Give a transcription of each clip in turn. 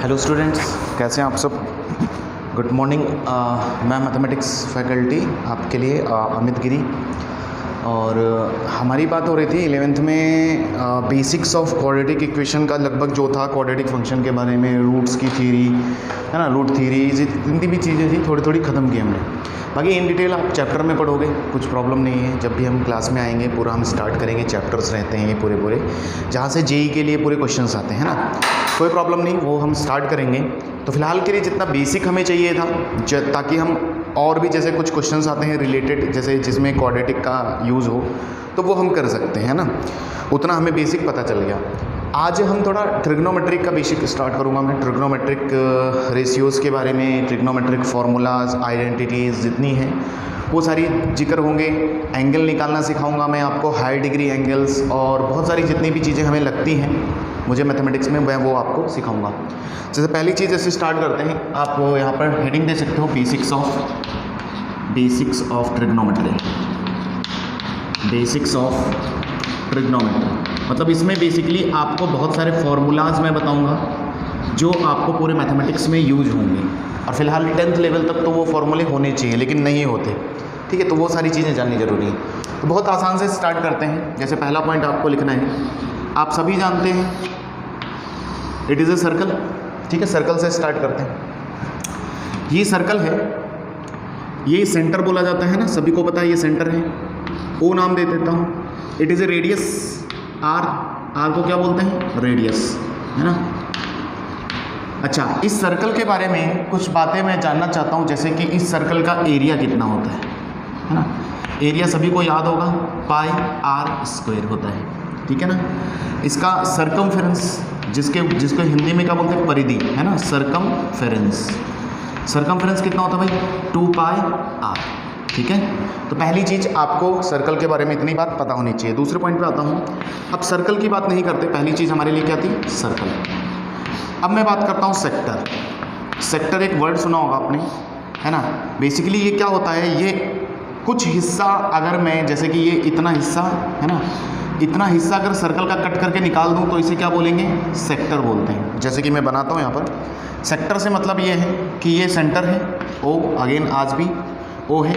Hello students, कैसे हैं आप सब। Good morning. मैं मैथमेटिक्स फैकल्टी आपके लिए अमित गिरी। और हमारी बात हो रही थी 11th में बेसिक्स ऑफ क्वाड्रेटिक इक्वेशन का, लगभग जो था क्वाड्रेटिक फंक्शन के बारे में, रूट्स की थ्योरी है ना, रूट थ्योरी जितनी भी चीज़ें थी थोड़ी थोड़ी ख़त्म की हमने। बाकी इन डिटेल आप चैप्टर में पढ़ोगे, कुछ प्रॉब्लम नहीं है। जब भी हम क्लास में आएंगे पूरा हम स्टार्ट करेंगे, चैप्टर्स रहते हैं ये पूरे जहाँ से जेई के लिए पूरे क्वेश्चंस आते हैं ना, कोई प्रॉब्लम नहीं, वो हम स्टार्ट करेंगे। तो फिलहाल के लिए जितना बेसिक हमें चाहिए था, ताकि हम और भी जैसे कुछ क्वेश्चंस आते हैं रिलेटेड, जैसे जिसमें क्वाड्रेटिक का यूज़ हो, तो वो हम कर सकते हैं ना, उतना हमें बेसिक पता चल गया। आज हम थोड़ा ट्रिग्नोमेट्रिक का बेसिक स्टार्ट करूंगा मैं। ट्रिग्नोमेट्रिक रेशियोज़ के बारे में, ट्रिग्नोमेट्रिक फार्मूलाज, आइडेंटिटीज़ जितनी हैं वो सारी जिक्र होंगे। एंगल निकालना सिखाऊंगा मैं आपको, हाई डिग्री एंगल्स, और बहुत सारी जितनी भी चीज़ें हमें लगती हैं मुझे मैथमेटिक्स में, मैं वो आपको सिखाऊंगा। जैसे पहली चीज़ ऐसे स्टार्ट करते हैं, आप यहाँ पर हेडिंग दे सकते हो, basics of trigonometry. Basics of trigonometry मतलब इसमें बेसिकली आपको बहुत सारे फार्मूलाज मैं बताऊंगा जो आपको पूरे मैथमेटिक्स में यूज होंगे। और फिलहाल 10th लेवल तक तो वो फार्मूले होने चाहिए, लेकिन नहीं होते, ठीक है। तो वो सारी चीज़ें जाननी जरूरी है। तो बहुत आसान से स्टार्ट करते हैं। जैसे पहला पॉइंट आपको लिखना है, आप सभी जानते हैं इट इज़ ए सर्कल, ठीक है। सर्कल से स्टार्ट करते हैं। ये सर्कल है, ये सेंटर बोला जाता है ना, सभी को पता है ये सेंटर है। ओ नाम दे देता हूँ। It is a radius, R को क्या बोलते हैं, रेडियस, है ना। अच्छा, इस सर्कल के बारे में कुछ बातें मैं जानना चाहता हूँ, जैसे कि इस सर्कल का एरिया कितना होता है ना। एरिया सभी को याद होगा, पाई आर स्क्वायर होता है, ठीक है ना। इसका सरकमफेरेंस, जिसको हिंदी में क्या बोलते हैं, परिधि, है ना, सरकमफेरेंस कितना होता है भाई, 2 पाई आर, ठीक है। तो पहली चीज़ आपको सर्कल के बारे में इतनी बात पता होनी चाहिए। दूसरे पॉइंट पे आता हूँ। अब सर्कल की बात नहीं करते, पहली चीज़ हमारे लिए क्या थी, सर्कल। अब मैं बात करता हूँ सेक्टर। सेक्टर एक वर्ड सुना होगा आपने, है ना। बेसिकली ये क्या होता है, ये कुछ हिस्सा अगर मैं, जैसे कि ये इतना हिस्सा है ना, इतना हिस्सा अगर सर्कल का कट करके निकाल दूँ तो इसे क्या बोलेंगे, सेक्टर बोलते हैं। जैसे कि मैं बनाता हूँ यहाँ पर, सेक्टर से मतलब ये है कि ये सेंटर है, ओ अगेन आज भी ओ है,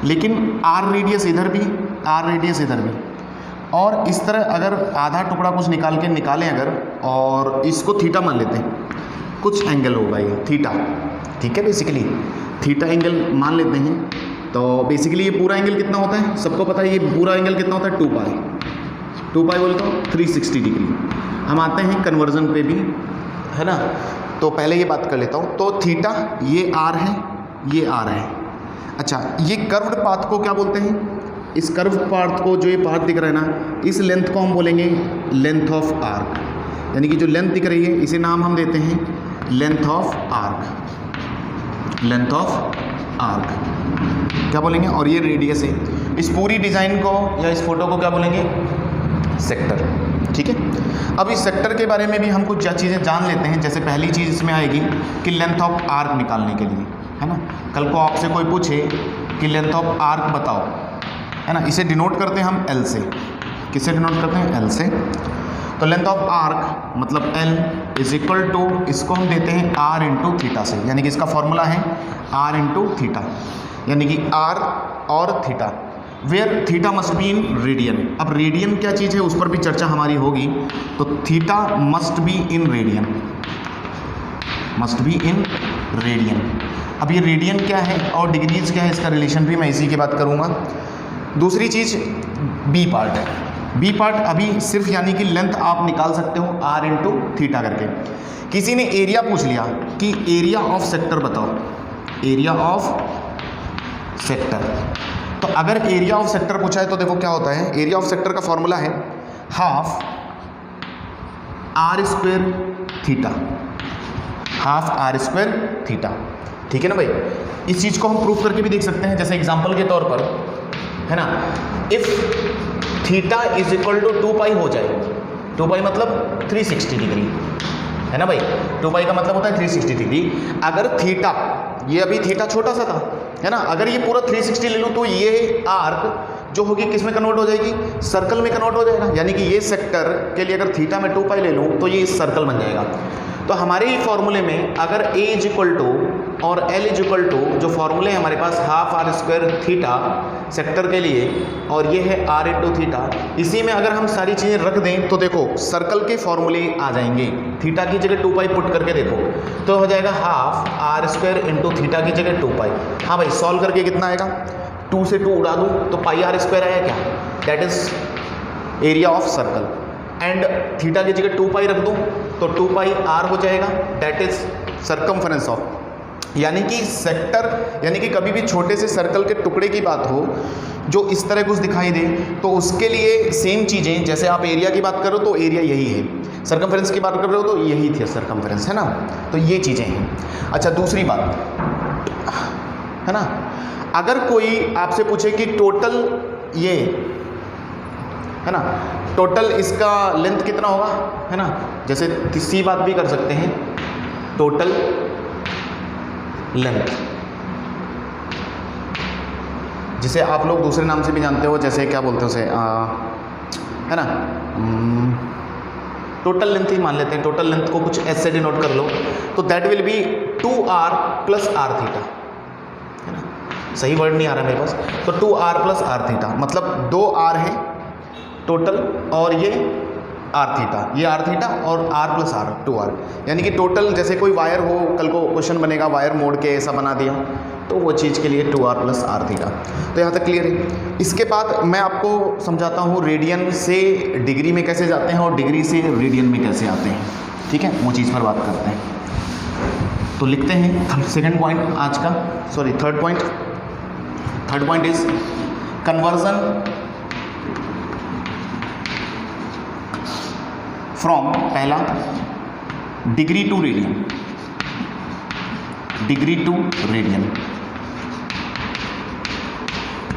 लेकिन आर रेडियस इधर भी, आर रेडियस इधर भी, और इस तरह अगर आधा टुकड़ा कुछ निकालें अगर, और इसको थीटा मान लेते हैं, कुछ एंगल होगा ये थीटा, ठीक है। बेसिकली थीटा एंगल मान लेते हैं। तो बेसिकली ये पूरा एंगल कितना होता है, सबको पता है ये पूरा एंगल कितना होता है, 2 पाई बोलते हो 360 डिग्री। हम आते हैं कन्वर्जन पे भी, है ना। तो पहले ये बात कर लेता हूँ। तो थीटा, ये आर है, ये आर है। अच्छा, ये कर्व्ड पाथ को क्या बोलते हैं, इस कर्व पाथ को, जो ये पाथ दिख रहा है ना, इस लेंथ को हम बोलेंगे लेंथ ऑफ आर्क, यानी कि जो लेंथ दिख रही है इसे नाम हम देते हैं length of arc, length of arc क्या बोलेंगे। और ये रेडियस है। इस पूरी डिज़ाइन को या इस फोटो को क्या बोलेंगे, सेक्टर, ठीक है। अब इस सेक्टर के बारे में भी हम कुछ चीज़ें जान लेते हैं। जैसे पहली चीज़ इसमें आएगी कि लेंथ ऑफ आर्क निकालने के लिए, है ना, कल को आपसे कोई पूछे कि लेंथ ऑफ आर्क बताओ, है ना, इसे डिनोट करते हैं हम एल से। किससे डिनोट करते हैं, एल से। तो लेंथ ऑफ आर्क मतलब एल इज इक्वल टू, इसको हम देते हैं आर इंटू थीटा से, यानी कि इसका फॉर्मूला है आर इंटू थीटा, यानी कि आर और theta, where theta must be in radian. अब रेडियन क्या चीज़ है, उस पर भी चर्चा हमारी होगी। तो theta must be in radian, must be in radian. अब ये रेडियन क्या है और डिग्रीज क्या है, इसका रिलेशन भी मैं इसी की बात करूँगा। दूसरी चीज़ बी पार्ट है। बी पार्ट अभी सिर्फ यानी कि लेंथ आप निकाल सकते हो आर इंटू थीटा करके। किसी ने एरिया पूछ लिया कि एरिया ऑफ सेक्टर बताओ, एरिया ऑफ सेक्टर। तो अगर एरिया ऑफ सेक्टर पूछा है तो देखो क्या होता है, एरिया ऑफ सेक्टर का फॉर्मूला है half R square theta, half R square theta, ठीक है ना भाई। इस चीज़ को हम प्रूफ करके भी देख सकते हैं। जैसे एग्जांपल के तौर पर, है ना, if theta is equal to 2 pi हो जाए, 2 पाई मतलब 360 डिग्री, है ना भाई। 2 पाई का मतलब होता है 360 डिग्री। अगर थीटा, ये अभी थीटा छोटा सा था, है ना, अगर ये पूरा 360 ले लूँ तो ये आर्क जो होगी किस में कन्वर्ट हो जाएगी, सर्कल में कन्वर्ट हो जाएगा। यानी कि ये सेक्टर के लिए अगर थीटा में 2 पाई ले लूँ तो ये सर्कल बन जाएगा। तो हमारे ही फॉर्मूले में अगर a इज इक्वल टू और l इज इक्वल टू, जो फॉर्मूले हैं हमारे पास half R square theta sector के लिए और ये है r इंटू थीटा, इसी में अगर हम सारी चीज़ें रख दें तो देखो सर्कल के फॉर्मूले आ जाएंगे। थीटा की जगह 2 पाई पुट करके देखो तो हो जाएगा half R square into theta की जगह 2 पाई। हाँ भाई, सॉल्व करके कितना आएगा, 2 से 2 उड़ा दूँ तो पाई आर स्क्वायर आया क्या, that is area of circle. And theta की जगह 2 पाई रख दूँ तो 2 पाई आर हो जाएगा, दैट इज सर्कमफरेंस ऑफ। यानी कि सेक्टर, यानी कि कभी भी छोटे से सर्कल के टुकड़े की बात हो जो इस तरह कुछ दिखाई दे तो उसके लिए सेम चीज़ें, जैसे आप एरिया की बात करो तो एरिया यही है, सर्कमफरेंस की बात कर रहे हो तो यही थी सर्कमफरेंस, है ना। तो ये चीज़ें हैं। अच्छा, दूसरी बात है ना, अगर कोई आपसे पूछे कि टोटल ये है ना, टोटल इसका लेंथ कितना होगा, है ना, जैसे तीसरी बात भी कर सकते हैं, टोटल लेंथ, जिसे आप लोग दूसरे नाम से भी जानते हो, जैसे क्या बोलते हैं उसे, है ना, टोटल लेंथ ही मान लेते हैं। टोटल लेंथ को कुछ ऐसे डिनोट कर लो तो that will be 2r plus r theta, है ना, सही वर्ड नहीं आ रहा मेरे पास, तो 2r प्लस r थीटा मतलब 2r है टोटल और ये r थीटा, ये r थीटा और r प्लस r 2r, यानी कि टोटल जैसे कोई वायर हो, कल को क्वेश्चन बनेगा वायर मोड़ के ऐसा बना दिया तो वो चीज़ के लिए 2r प्लस r थीटा। तो यहाँ तक क्लियर है। इसके बाद मैं आपको समझाता हूँ रेडियन से डिग्री में कैसे जाते हैं और डिग्री से रेडियन में कैसे आते हैं, ठीक है, वो चीज़ पर बात करते हैं। तो लिखते हैं सेकंड पॉइंट आज का, sorry third point is conversion from, पहला degree to radian, degree to radian.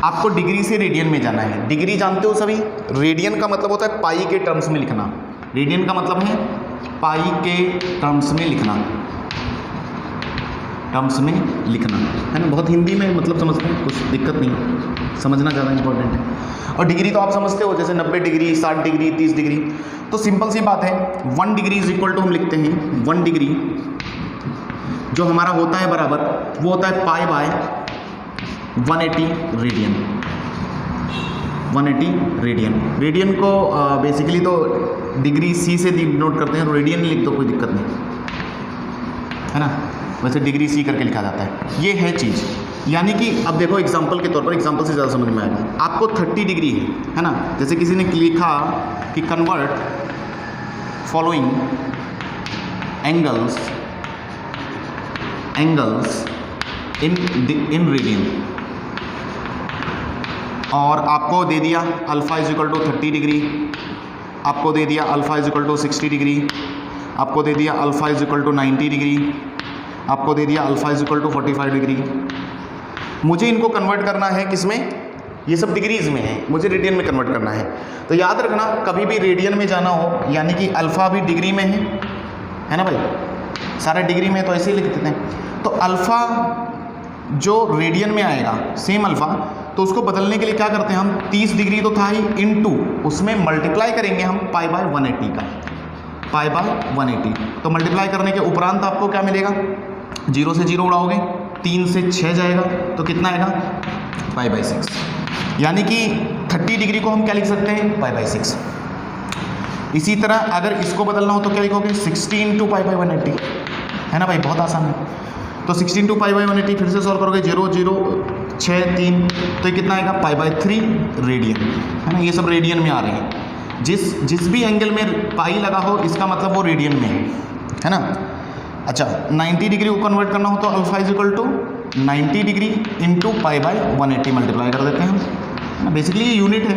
आपको डिग्री से रेडियन में जाना है। डिग्री जानते हो सभी, रेडियन का मतलब होता है पाई के टर्म्स में लिखना, रेडियन का मतलब है पाई के टर्म्स में लिखना, टर्म्स में लिखना, है ना। बहुत हिंदी में मतलब समझते हैं, कुछ दिक्कत नहीं, समझना ज़्यादा इंपॉर्टेंट है। और डिग्री तो आप समझते हो, जैसे 90 डिग्री, 60 डिग्री, 30 डिग्री, तो सिंपल सी बात है 1 डिग्री इज इक्वल टू, हम लिखते हैं 1 डिग्री जो हमारा होता है बराबर, वो होता है पाई बाय 180 रेडियन, 180 रेडियन। रेडियन को बेसिकली तो डिग्री सी से डिनोट करते हैं, रेडियन लिख दो कोई दिक्कत नहीं, है ना, वैसे डिग्री सी करके लिखा जाता है। ये है चीज़, यानी कि अब देखो एग्जांपल के तौर पर, एग्जांपल से ज़्यादा समझ में आएगा। आपको 30 डिग्री है ना, जैसे किसी ने लिखा कि convert following angles in radian, और आपको दे दिया alpha is equal to 30 degree, आपको दे दिया alpha is equal to 60 degree, आपको दे दिया alpha is equal to 90 degree, आपको दे दिया alpha is equal to 45 degree. मुझे इनको कन्वर्ट करना है किस में, ये सब डिग्रीज में है, मुझे रेडियन में कन्वर्ट करना है। तो याद रखना, कभी भी रेडियन में जाना हो, यानी कि अल्फ़ा भी डिग्री में है ना भाई, सारा डिग्री में, तो ऐसे ही लिख देते हैं। तो अल्फ़ा जो रेडियन में आएगा, सेम अल्फ़ा, तो उसको बदलने के लिए क्या करते हैं हम, 30 डिग्री तो था ही, इनटू उसमें मल्टीप्लाई करेंगे हम पाई बाय 180 का, पाई बाय 180। तो मल्टीप्लाई करने के उपरांत आपको क्या मिलेगा, 0 से 0 उड़ाओगे, 3 से 6 जाएगा तो कितना आएगा, पाई बाय 6। यानी कि 30 डिग्री को हम क्या लिख सकते हैं, पाई बाय 6। इसी तरह अगर इसको बदलना हो तो क्या लिखोगे, 60 इंटू पाई बाय 180, है ना भाई, बहुत आसान है। तो 60 इंटू पाई बाय 180 फिर से सॉल्व करोगे, 0 0 6 3, तो ये कितना आएगा, पाई बाय 3 रेडियन, है ना। ये सब रेडियन में आ रहे हैं, जिस भी एंगल में पाई लगा हो इसका मतलब वो रेडियन में है ना। अच्छा, 90 डिग्री को कन्वर्ट करना हो तो alpha is equal to 90 degree into pi by 180 multiply कर देते हैं हम, बेसिकली ये यूनिट है।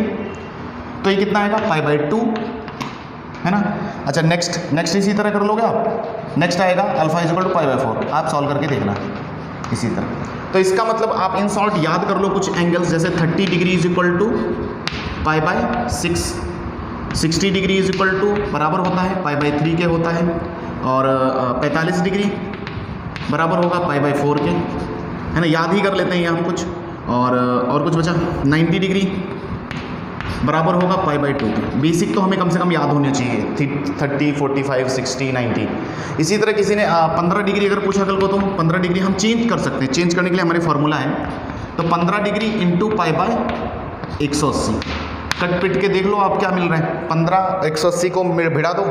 तो ये कितना आएगा, पाई बाय 2, है ना। अच्छा, नेक्स्ट इसी तरह कर लोगे आप, नेक्स्ट आएगा alpha is equal to pi by 4, आप सॉल्व करके देखना इसी तरह। तो इसका मतलब आप इन शॉर्ट याद कर लो कुछ एंगल्स, जैसे 30 degree is equal to pi by 6, 60 degree is equal to बराबर होता है पाई बाय 3 के होता है, और 45 डिग्री बराबर होगा पाई बाय 4 के, है ना। याद ही कर लेते हैं ये हम कुछ, और कुछ बचा 90 डिग्री बराबर होगा पाई बाई 2 के। बेसिक तो हमें कम से कम याद होने चाहिए, 30, 45, 60, 90। इसी तरह किसी ने 15 डिग्री अगर पूछा कल को, तो 15 डिग्री हम चेंज कर सकते हैं। चेंज करने के लिए हमारे फॉर्मूला है, तो 15 डिग्री इंटू पाई बाय 180। कट पिट के देख लो आप क्या मिल रहा है। 15 180 को भिड़ा दो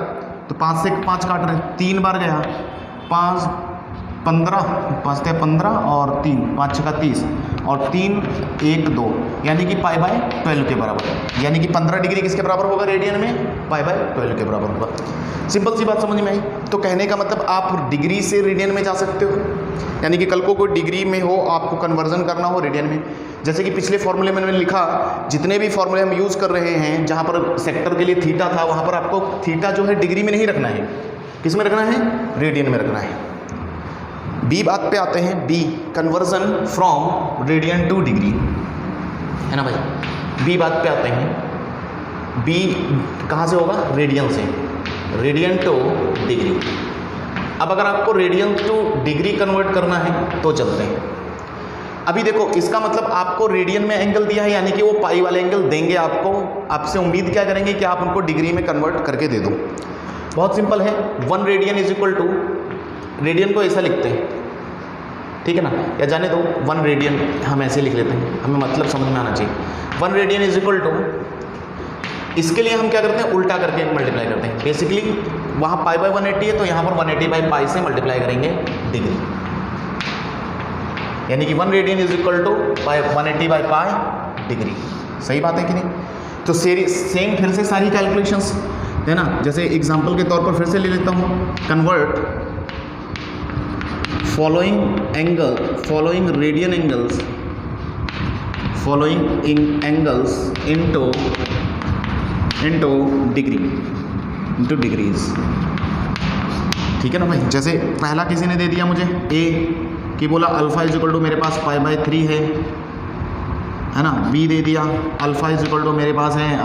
तो 5 से 5 काट रहे, 3 बार गया, 5 15, 5 से 15 और 3 5 6 30 और 3 1 2, यानी कि पाई बाय 12 के बराबर। यानी कि 15 डिग्री किसके बराबर होगा रेडियन में? पाई बाय 12 के बराबर होगा। सिंपल सी बात समझ में आई। तो कहने का मतलब आप डिग्री से रेडियन में जा सकते हो, यानी कि कल को कोई डिग्री में हो, आपको कन्वर्जन करना हो रेडियन में। जैसे कि पिछले फॉर्मूले में मैंने लिखा, जितने भी फॉर्मूले हम यूज़ कर रहे हैं, जहाँ पर सेक्टर के लिए थीटा था, वहाँ पर आपको थीटा जो है डिग्री में नहीं रखना है। किस में रखना है? रेडियन में रखना है। बी बात पे आते हैं। B, conversion from radian to degree, है ना भाई। बी बात पे आते हैं। बी कहाँ से होगा? रेडियन से, रेडियन टू डिग्री। अब अगर आपको रेडियन टू डिग्री कन्वर्ट करना है तो चलते हैं। अभी देखो, इसका मतलब आपको रेडियन में एंगल दिया है, यानी कि वो पाई वाले एंगल देंगे आपको। आपसे उम्मीद क्या करेंगे कि आप उनको डिग्री में कन्वर्ट करके दे दो। बहुत सिंपल है। 1 radian is equal to, radian को ऐसा लिखते हैं, ठीक है ना, या जाने दो 1 रेडियन हम ऐसे लिख लेते हैं, हमें मतलब समझ में आना चाहिए। 1 रेडियन इज इक्वल टू, इसके लिए हम क्या करते हैं? उल्टा करके मल्टीप्लाई करते हैं। बेसिकली वहाँ पाई बाय 180 है, तो यहाँ पर 180 बाई पाई से मल्टीप्लाई करेंगे डिग्री, यानी कि 1 radian is equal to 180 by pi degree. सही बात है कि नहीं? तो सेम फिर से सारी कैलकुलेशंस है ना। जैसे एग्जांपल के तौर पर फिर से ले लेता हूँ, convert following radian angles into degrees, ठीक है ना भाई। जैसे पहला किसी ने दे दिया मुझे ए कि बोला अल्फा इज इक्वल टू मेरे पास पाई बाय 3 है ना। बी दे दिया अल्फा इज इक्वल टू मेरे पास है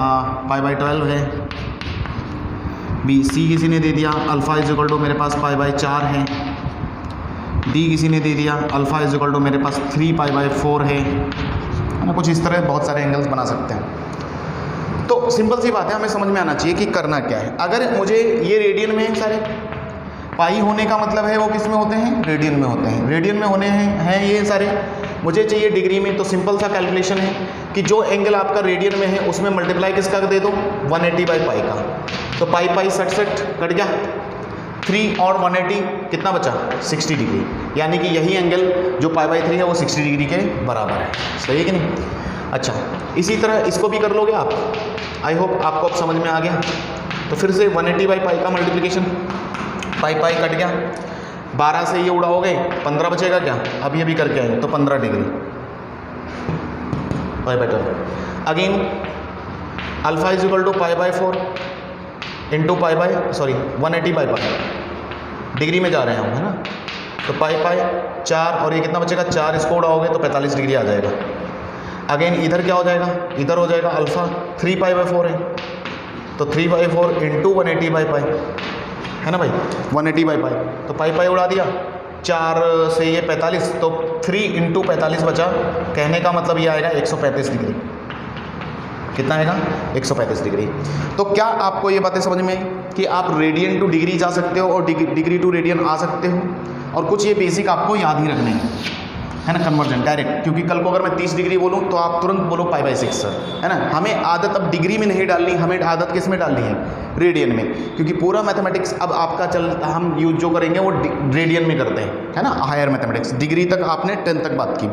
पाई बाय 12 है। बी, सी किसी ने दे दिया अल्फा इज इक्वल टू मेरे पास पाई बाय 4 है। डी किसी ने दे दिया अल्फा इज इक्वल टू मेरे पास 3 पाई बाय 4 है ना। कुछ इस तरह बहुत सारे एंगल्स बना सकते हैं। तो सिंपल सी बात है, हमें समझ में आना चाहिए कि करना क्या है। अगर मुझे ये रेडियन में सारे पाई होने का मतलब है वो किस में होते हैं? रेडियन में होते हैं। रेडियन में होने हैं ये सारे, मुझे चाहिए डिग्री में। तो सिंपल सा कैलकुलेशन है कि जो एंगल आपका रेडियन में है उसमें मल्टीप्लाई किसका दे दो? 180 बाई पाई का। तो पाई 67 कट गया, 3 और 180 कितना बचा? 60 डिग्री। यानी कि यही एंगल जो पाई बाई 3 है वो 60 डिग्री के बराबर है। सही है कि नहीं? अच्छा, इसी तरह इसको भी कर लोगे आप। आई होप आपको अब समझ में आ गया। तो फिर से 180 बाई पाई का मल्टीप्लिकेशन, पाई कट गया, 12 से ये उड़ा हो गए, 15 बचेगा क्या? अभी अभी करके आए तो 15 degree pi by 12। Again alpha is equal to pi by 4 into 180 by pi, degree में जा रहे हैं हम, है ना। तो पाई 4 और ये कितना बचेगा? 4, इसको उड़ाओगे तो 45 डिग्री आ जाएगा। अगेन इधर क्या हो जाएगा? इधर हो जाएगा अल्फा 3 पाई बाई 4 है, तो 3 बाई 4 इंटू 180 बाई पाई, है ना भाई। 180 बाई पाई, तो पाई उड़ा दिया, 4 से ये 45, तो 3 इंटू 45 बचा। कहने का मतलब ये आएगा 135 डिग्री। कितना आएगा? 135 डिग्री। तो क्या आपको ये बातें समझ में आई कि आप रेडियन टू डिग्री जा सकते हो और डिग्री टू रेडियन आ सकते हो? और कुछ ये बेसिक आपको याद ही रखने हैं, है ना, कन्वर्जन डायरेक्ट। क्योंकि कल को अगर मैं 30 डिग्री बोलूँ तो आप तुरंत बोलो पाई बाई 6 सर, है ना। हमें आदत अब डिग्री में नहीं डालनी, हमें आदत किस में डालनी है? रेडियन में। क्योंकि पूरा मैथमेटिक्स अब आपका हम यूज जो करेंगे वो रेडियन में करते हैं, है ना। हायर मैथमेटिक्स डिग्री तक आपने 10 तक बात की।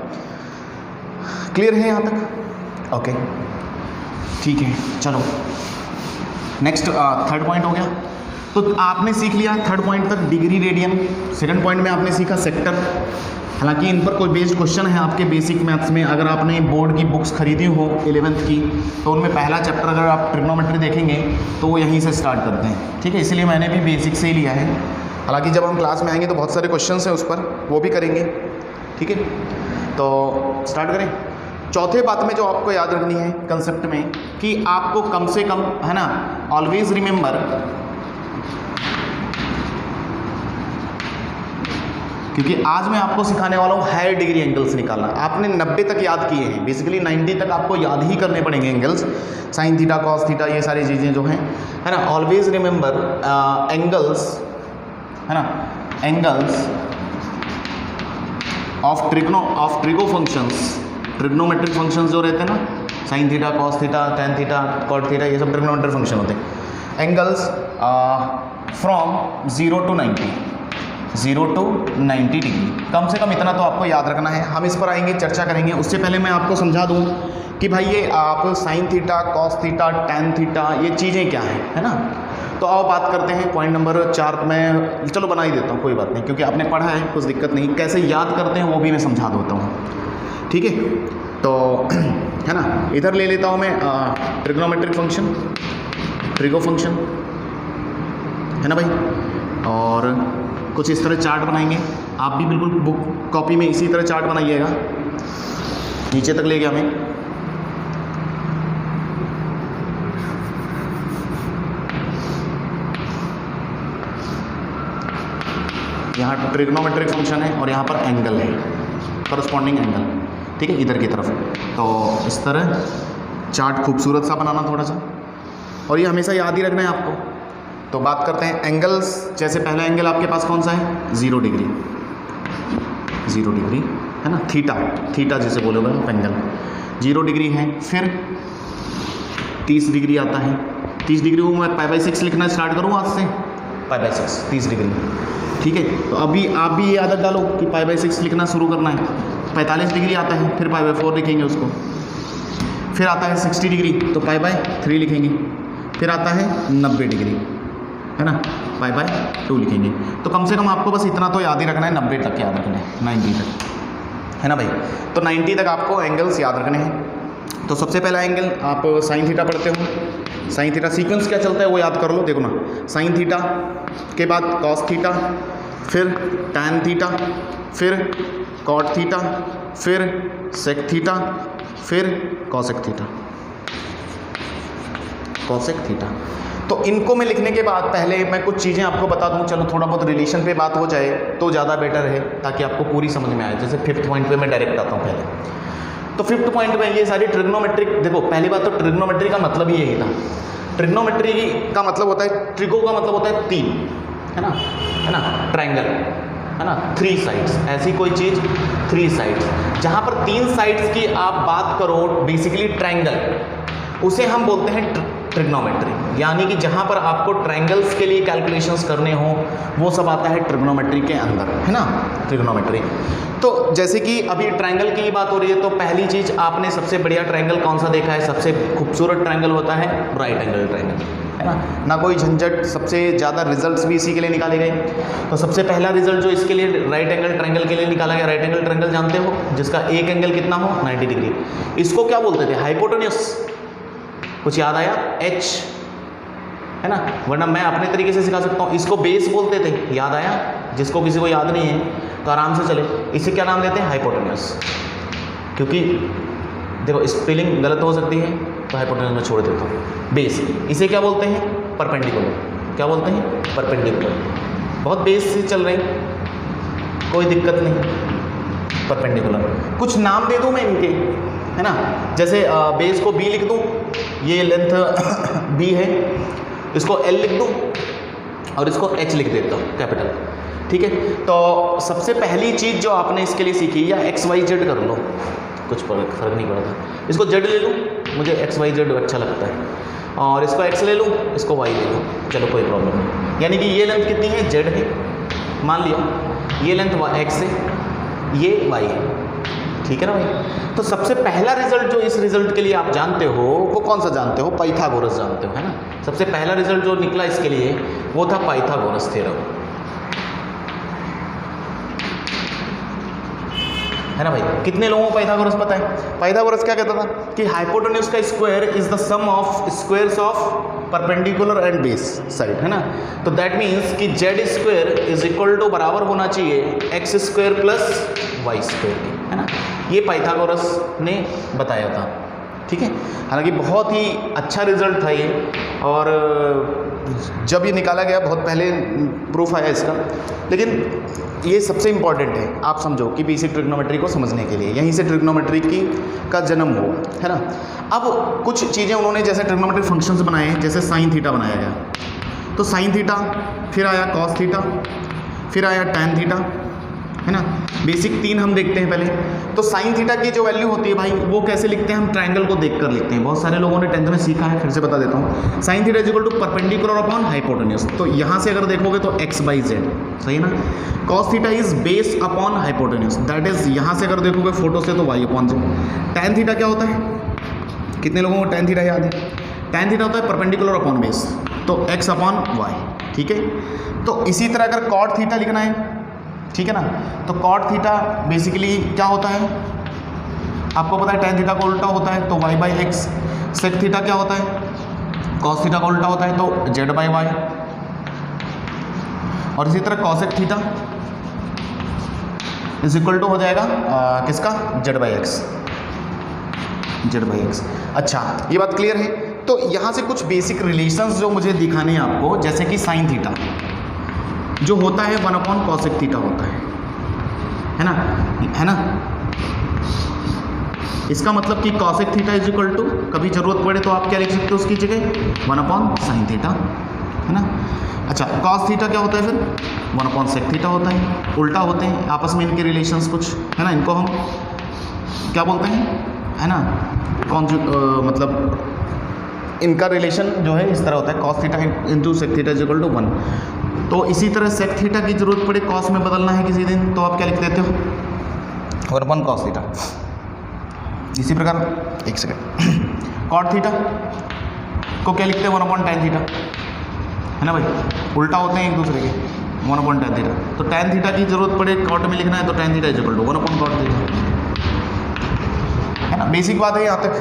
क्लियर है यहाँ तक? ओके, ठीक है। चलो नेक्स्ट थर्ड पॉइंट हो गया। तो आपने सीख लिया थर्ड पॉइंट तक डिग्री रेडियन। सेकंड पॉइंट में आपने सीखा सेक्टर। हालांकि इन पर कोई बेस्ड क्वेश्चन है आपके बेसिक मैथ्स में, अगर आपने बोर्ड की बुक्स खरीदी हो 11th की, तो उनमें पहला चैप्टर अगर आप ट्रिग्नोमेट्री देखेंगे तो वो यहीं से स्टार्ट करते हैं, ठीक है। इसलिए मैंने भी बेसिक से ही लिया है। हालांकि जब हम क्लास में आएंगे तो बहुत सारे क्वेश्चंस हैं उस पर, वो भी करेंगे, ठीक है। तो स्टार्ट करें। चौथे बात में जो आपको याद रखनी है कंसेप्ट में, कि आपको कम से कम, है ना, ऑलवेज रिमेंबर क्योंकि आज मैं आपको सिखाने वाला हूँ हायर डिग्री एंगल्स निकालना। आपने 90 तक याद किए हैं, बेसिकली 90 तक आपको याद ही करने पड़ेंगे angles, sign theta cos theta ये सारी चीज़ें जो हैं, है ना। ऑलवेज रिमेंबर एंगल्स, है ना, angles of trigo functions, trigonometric functions जो रहते हैं ना, sine theta cos theta tan theta cot theta, ये सब ट्रिग्नोमेट्रिक फंक्शन होते हैं। Angles from 0 to 90, 0 to 90 degree, कम से कम इतना तो आपको याद रखना है। हम इस पर आएंगे, चर्चा करेंगे। उससे पहले मैं आपको समझा दूं कि भाई ये आप sign theta cos theta tan theta ये चीज़ें क्या हैं, है ना। तो आओ बात करते हैं। पॉइंट नंबर 4 मैं चलो बना ही देता हूँ, कोई बात नहीं, क्योंकि आपने पढ़ा है, कुछ दिक्कत नहीं। कैसे याद करते हैं वो भी मैं समझा देता हूँ, ठीक है। तो है ना, इधर ले लेता हूँ मैं ट्रिग्नोमेट्रिक फंक्शन, ट्रिगो फंक्शन, है ना भाई। और कुछ इस तरह चार्ट बनाएंगे। आप भी बिल्कुल बुक कॉपी में इसी तरह चार्ट बनाइएगा, नीचे तक ले गया मैं। यहाँ ट्रिग्नोमेट्रिक फंक्शन है और यहाँ पर एंगल है, करस्पॉन्डिंग एंगल, ठीक है, इधर की तरफ। तो इस तरह चार्ट खूबसूरत सा बनाना थोड़ा सा, और ये हमेशा याद ही रखना है आपको। तो बात करते हैं एंगल्स। जैसे पहला एंगल आपके पास कौन सा है, 0 डिग्री, 0 डिग्री, है ना। थीटा, थीटा जैसे बोलोगे आप, एंगल 0 डिग्री है। फिर 30 डिग्री आता है। 30 डिग्री को मैं π/6 लिखना स्टार्ट करूँ आज से, π/6 30 डिग्री, ठीक है। तो अभी आप भी ये आदत डालो कि π/6 लिखना शुरू करना है। 45 डिग्री आता है, फिर π/4 लिखेंगे उसको। फिर आता है 60 डिग्री, तो π/3 लिखेंगे। फिर आता है 90 डिग्री, है ना, π/2 लिखेंगे। तो कम से कम आपको बस इतना तो याद ही रखना है, 90 तक याद रखना है, 90 तक, है ना भाई। तो 90 तक आपको एंगल्स याद रखने हैं। तो सबसे पहला एंगल आप साइन थीटा पढ़ते हो। साइन थीटा सीक्वेंस क्या चलता है वो याद कर लो, देखो ना। साइन थीटा के बाद कॉस थीटा, फिर टैन थीटा, फिर कॉट थीटा, फिर सेक थीटा, फिर कॉसेक थीटा, कॉसेक थीटा। तो इनको मैं लिखने के बाद पहले मैं कुछ चीज़ें आपको बता दूं, चलो थोड़ा बहुत रिलेशन पे बात हो जाए तो ज़्यादा बेटर है, ताकि आपको पूरी समझ में आए। जैसे 5th पॉइंट पे मैं डायरेक्ट आता हूँ पहले। तो 5th पॉइंट में ये सारी ट्रिग्नोमेट्रिक, देखो पहली बात तो ट्रिग्नोमेट्री का मतलब ही यही था। ट्रिग्नोमेट्री का मतलब होता है, ट्रिगो का मतलब होता है 3, है ना, ट्रायंगल, है ना, 3 साइड्स, ऐसी कोई चीज़ 3 साइड्स। जहाँ पर 3 साइड्स की आप बात करो, बेसिकली ट्रायंगल, उसे हम बोलते हैं ट्रिग्नोमेट्री। यानी कि जहाँ पर आपको ट्रायंगल्स के लिए कैलकुलेशंस करने हो वो सब आता है ट्रिग्नोमेट्री के अंदर, है ना, ट्रिग्नोमेट्री। तो जैसे कि अभी ट्रायंगल की बात हो रही है, तो पहली चीज़ आपने सबसे बढ़िया ट्रायंगल कौन सा देखा है, सबसे खूबसूरत ट्रायंगल होता है राइट एंगल ट्रायंगल, है ना कोई झंझट। सबसे ज़्यादा रिजल्ट्स भी इसी के लिए निकाले गए। तो सबसे पहला रिजल्ट जो इसके लिए राइट एंगल ट्रायंगल के लिए निकाला गया, राइट एंगल ट्रायंगल जानते हो, जिसका एक एंगल कितना हो, 90 डिग्री। इसको क्या बोलते थे, हाइपोटेन्यूस। कुछ याद आया, H, है ना, वरना मैं अपने तरीके से सिखा सकता हूँ। इसको बेस बोलते थे, याद आया। जिसको किसी को याद नहीं है तो आराम से चले, इसे क्या नाम देते हैं, हाइपोटेन्यूस। क्योंकि देखो स्पेलिंग गलत हो सकती है, तो हाइपोटेन्यूस में छोड़ देता हूँ। बेस, इसे क्या बोलते हैं, परपेंडिकुलर। क्या बोलते हैं, परपेंडिकुलर। बहुत बेस से चल रहे हैं, कोई दिक्कत नहीं, परपेंडिकुलर। कुछ नाम दे दूँ मैं इनके, है ना, जैसे बेस को B लिख दूँ, ये लेंथ B है, इसको L लिख दूँ और इसको H लिख देता हूँ, कैपिटल, ठीक है। तो सबसे पहली चीज़ जो आपने इसके लिए सीखी, या XYZ कर लो, कुछ फर्क नहीं पड़ता। इसको Z ले लूँ, मुझे XYZ अच्छा लगता है, और इसको X ले लूँ, इसको Y ले लूँ, चलो कोई प्रॉब्लम नहीं। यानी कि ये लेंथ कितनी है, Z है, मान लिया ये लेंथ X है, ये Y है, ठीक है ना भाई। तो सबसे पहला रिजल्ट जो इस रिजल्ट के लिए आप जानते हो वो कौन सा जानते हो, पाइथागोरस जानते हो, है ना। सबसे पहला रिजल्ट जो निकला इसके लिए वो था पाइथागोरस थ्योरम, है ना भाई। कितने लोगों को पाइथागोरस पता है। पाइथागोरस क्या कहता था कि हाइपोटेन्यूज का square is the sum of squares of perpendicular and base side, है ना। तो दैट मीन्स कि Z square is equal to बराबर होना चाहिए X square plus Y square के, है ना। ये पाइथागोरस ने बताया था, ठीक है। हालांकि बहुत ही अच्छा रिजल्ट था ये, और जब ये निकाला गया बहुत पहले प्रूफ आया इसका, लेकिन ये सबसे इम्पॉर्टेंट है आप समझो कि बेसिक ट्रिग्नोमेट्री को समझने के लिए, यहीं से ट्रिग्नोमेट्री का जन्म हुआ है ना। अब कुछ चीज़ें उन्होंने जैसे ट्रिग्नोमेट्रिक फंक्शंस बनाए, जैसे साइन थीटा बनाया गया, तो साइन थीटा, फिर आया कॉस थीटा, फिर आया टैन थीटा, है ना। बेसिक 3 हम देखते हैं पहले। तो साइन थीटा की जो वैल्यू होती है भाई, वो कैसे लिखते हैं, हम ट्रायंगल को देखकर लिखते हैं। बहुत सारे लोगों ने 10th में सीखा है, फिर से बता देता हूँ। Sine theta is equal to perpendicular upon hypotenuse, तो यहाँ से अगर देखोगे तो x/z, सही है ना। Cos theta is base upon hypotenuse, that is यहाँ से अगर देखोगे फोटो से तो y/z। टैन थीटा क्या होता है, कितने लोगों को टैन थीटा याद है? टैन थीटा होता है परपेंडिकुलर अपॉन बेस, तो x/y, ठीक है। तो इसी तरह अगर कॉट थीटा लिखना है, ठीक है ना, तो कॉट थीटा बेसिकली क्या होता है, आपको पता है टैन थीटा का उल्टा होता है तो y/x। सेक थीटा क्या होता है, कॉस थीटा का उल्टा होता है तो z/y। और इसी तरह cosec theta is equal to हो जाएगा किसका, z/x। अच्छा, ये बात क्लियर है। तो यहाँ से कुछ बेसिक रिलेशंस जो मुझे दिखाने हैं आपको, जैसे कि साइन थीटा जो होता है 1/cos थीटा होता है ना। इसका मतलब कि cosec theta is equal to, कभी जरूरत पड़े तो आप क्या लिख सकते हो उसकी जगह, 1/sin थीटा, है ना। अच्छा, cos थीटा क्या होता है फिर, 1/sec थीटा होता है। उल्टा होते हैं आपस में इनके रिलेशंस कुछ, है ना। इनको हम क्या बोलते हैं, है ना, मतलब इनका रिलेशन जो है इस तरह होता है, cos theta into sec theta is equal to 1। तो इसी तरह सेक थीटा की जरूरत पड़े कॉस में बदलना है किसी दिन, तो आप क्या लिख देते हो, 1/cos थीटा। इसी प्रकार एक सेकंड, कॉट थीटा को क्या लिखते हैं, 1/tan थीटा, है ना भाई। उल्टा होते हैं एक दूसरे के, 1/tan थीटा। तो tan थीटा की जरूरत पड़े कॉट में लिखना है तो tan theta is equal to 1/cot theta, है ना। बेसिक बात है, यहाँ तक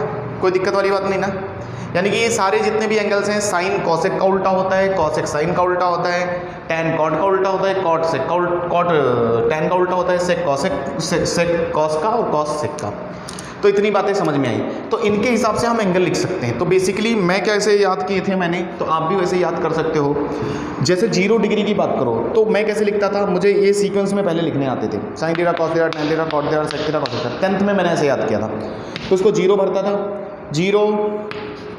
कोई दिक्कत वाली बात नहीं ना। यानी कि ये सारे जितने भी एंगल्स हैं, साइन कॉसेक का उल्टा होता है, कॉसेक साइन का उल्टा होता है, टैन कॉट का उल्टा होता है, कॉट सेक कॉट टैन का उल्टा होता है, सेक कॉसेक, सेक कॉस का और कॉस सेक का। तो इतनी बातें समझ में आई, तो इनके हिसाब से हम एंगल लिख सकते हैं। तो बेसिकली मैं कैसे याद किए थे मैंने, तो आप भी वैसे याद कर सकते हो। जैसे 0 डिग्री की बात करो तो मैं कैसे लिखता था, मुझे ये सीक्वेंस में पहले लिखने आते थे, sine theta, cos theta, tan theta, cot theta, sec theta, cos theta. 10th में मैंने ऐसे याद किया था। तो उसको 0 भरता था, 0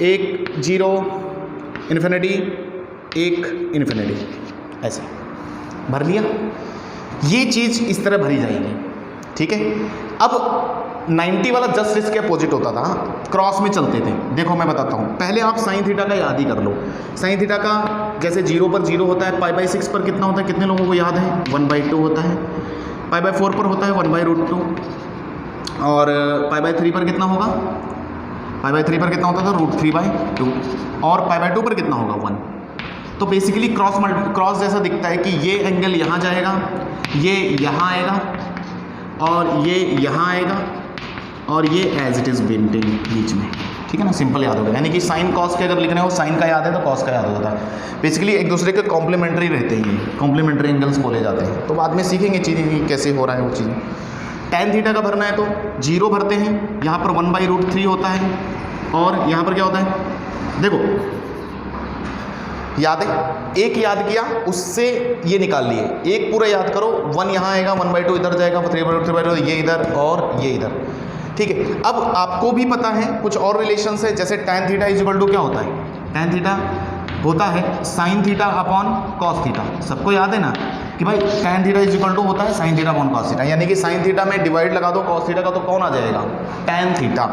1 0 इन्फिनिटी 1 इन्फिनिटी, ऐसे भर लिया। ये चीज़ इस तरह भरी जाएगी, ठीक है। अब 90 वाला जस्ट इसके अपोजिट होता था, क्रॉस में चलते थे। देखो मैं बताता हूँ, पहले आप साइन थीटा का याद ही कर लो। साइन थीटा का जैसे 0 पर 0 होता है, π/6 पर कितना होता है, कितने लोगों को याद है, 1/2 होता है। π/4 पर होता है 1/√2, और π/3 पर कितना होगा, π/3 पर कितना होता था, √3/2, और π/2 पर कितना होगा, 1। तो बेसिकली क्रॉस जैसा दिखता है कि ये एंगल यहाँ जाएगा, ये यहाँ आएगा, और ये यहाँ आएगा, और ये एज इट इज़ बेंटेड बीच में, ठीक है ना। सिंपल याद होगा, यानी कि साइन कॉस के अगर लिखने हो, साइन का याद है तो कॉस का याद हो जाता है। बेसिकली एक दूसरे के कॉम्प्लीमेंट्री रहते हैं, कॉम्प्लीमेंट्री एंगल्स बोले जाते हैं। तो बाद में सीखेंगे चीज़ें कैसे हो रहा है वो चीज़। टैन थीटा का भरना है तो 0 भरते हैं, यहाँ पर 1/√3 होता है, और यहाँ पर क्या होता है, देखो याद है, एक याद किया उससे ये निकाल लिए, एक पूरा याद करो, 1 यहाँ आएगा, 1/2 इधर जाएगा, 3/2 ये इधर और ये इधर, ठीक है। अब आपको भी पता है कुछ और रिलेशंस है, जैसे tan theta is equal to क्या होता है, टैन थीटा होता है sine theta upon cos theta. सबको याद है ना कि भाई tan theta is equal to होता है sine theta upon cos theta, यानी कि साइन थीटा में डिवाइड लगा दो कॉस थीटा का तो कौन आ जाएगा, टैन थीटा।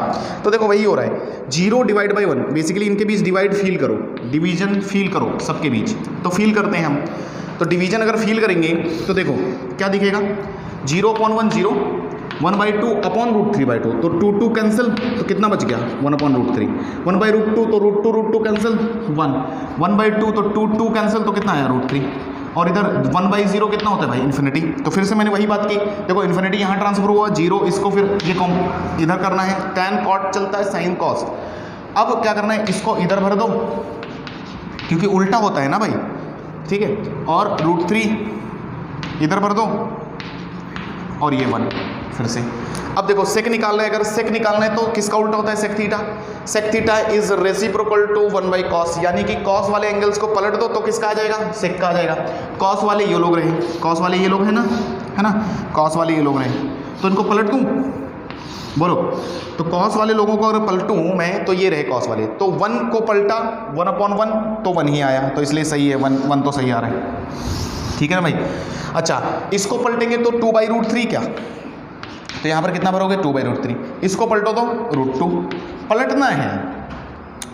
तो देखो वही हो रहा है, 0/1, बेसिकली इनके बीच डिवाइड फील करो, डिवीजन फील करो सबके बीच। तो फील करते हैं हम, तो डिवीजन अगर फील करेंगे तो देखो क्या दिखेगा, 0/1 0, 1/2 अपॉन √3/2, तो 2 कैंसिल, तो कितना बच गया, 1/√3, 1/√2 तो √2 कैंसिल 1, 1/2 तो 2 कैंसिल, तो कितना आया √3, और इधर 1/0 कितना होता है भाई, इन्फिनिटी। तो फिर से मैंने वही बात की, देखो इन्फिनिटी यहाँ ट्रांसफर हुआ, 0 इसको फिर ये इधर करना है, टैन कॉट चलता है साइन कॉस। अब क्या करना है, इसको इधर भर दो क्योंकि उल्टा होता है ना भाई, ठीक है, और √3 इधर भर दो, और ये 1 फिर से। अब देखो सेक निकालना है, अगर सेक निकालना है तो किसका उल्टा होता है, sec theta. Sec theta is reciprocal to 1/cos, यानी कि कॉस वाले एंगल्स को पलट दो तो किसका आ जाएगा, सेक का आ जाएगा। कॉस वाले ये लोग रहे, कॉस वाले ये लोग हैं ना, है ना, कॉस वाले ये लोग रहे, तो इनको पलट दूँ, बोलो। तो कॉस वाले लोगों को अगर पलटूँ मैं तो ये रहे कॉस वाले, तो 1 को पलटा 1/1 तो 1 ही आया, तो इसलिए सही है, 1 तो सही आ रहा है, ठीक है ना भाई। अच्छा इसको पलटेंगे तो 2/√3 क्या, तो यहाँ पर कितना भरोगे 2/√3। इसको पलटो तो √2, पलटना है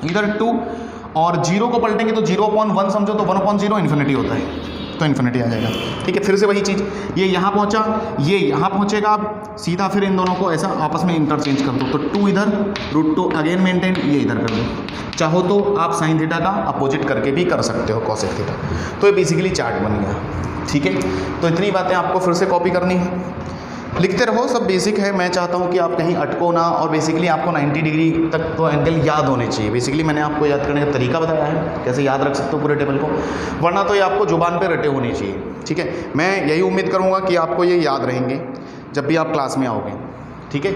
इधर 2, और 0 को पलटेंगे तो 0/1 समझो तो 1/0 इन्फिनिटी होता है, तो इन्फिनिटी आ जाएगा, ठीक है। फिर से वही चीज़, ये यहाँ पहुँचा, ये यहाँ पहुँचेगा, आप सीधा फिर इन दोनों को ऐसा आपस में इंटरचेंज कर दो, तो 2 इधर √2 अगेन मेंटेन, ये इधर कर दो। चाहो तो आप साइन थीटा का अपोजिट करके भी कर सकते हो कॉसेक थीटा। तो ये बेसिकली चार्ट बन गया, ठीक है। तो इतनी बातें आपको फिर से कॉपी करनी है, लिखते रहो, सब बेसिक है। मैं चाहता हूँ कि आप कहीं अटको ना, और बेसिकली आपको 90 डिग्री तक तो एंगल याद होने चाहिए। बेसिकली मैंने आपको याद करने का तरीका बताया है, कैसे याद रख सकते हो पूरे टेबल को, वरना तो ये आपको जुबान पे रटे होने चाहिए, ठीक है। मैं यही उम्मीद करूँगा कि आपको ये याद रहेंगे जब भी आप क्लास में आओगे, ठीक है।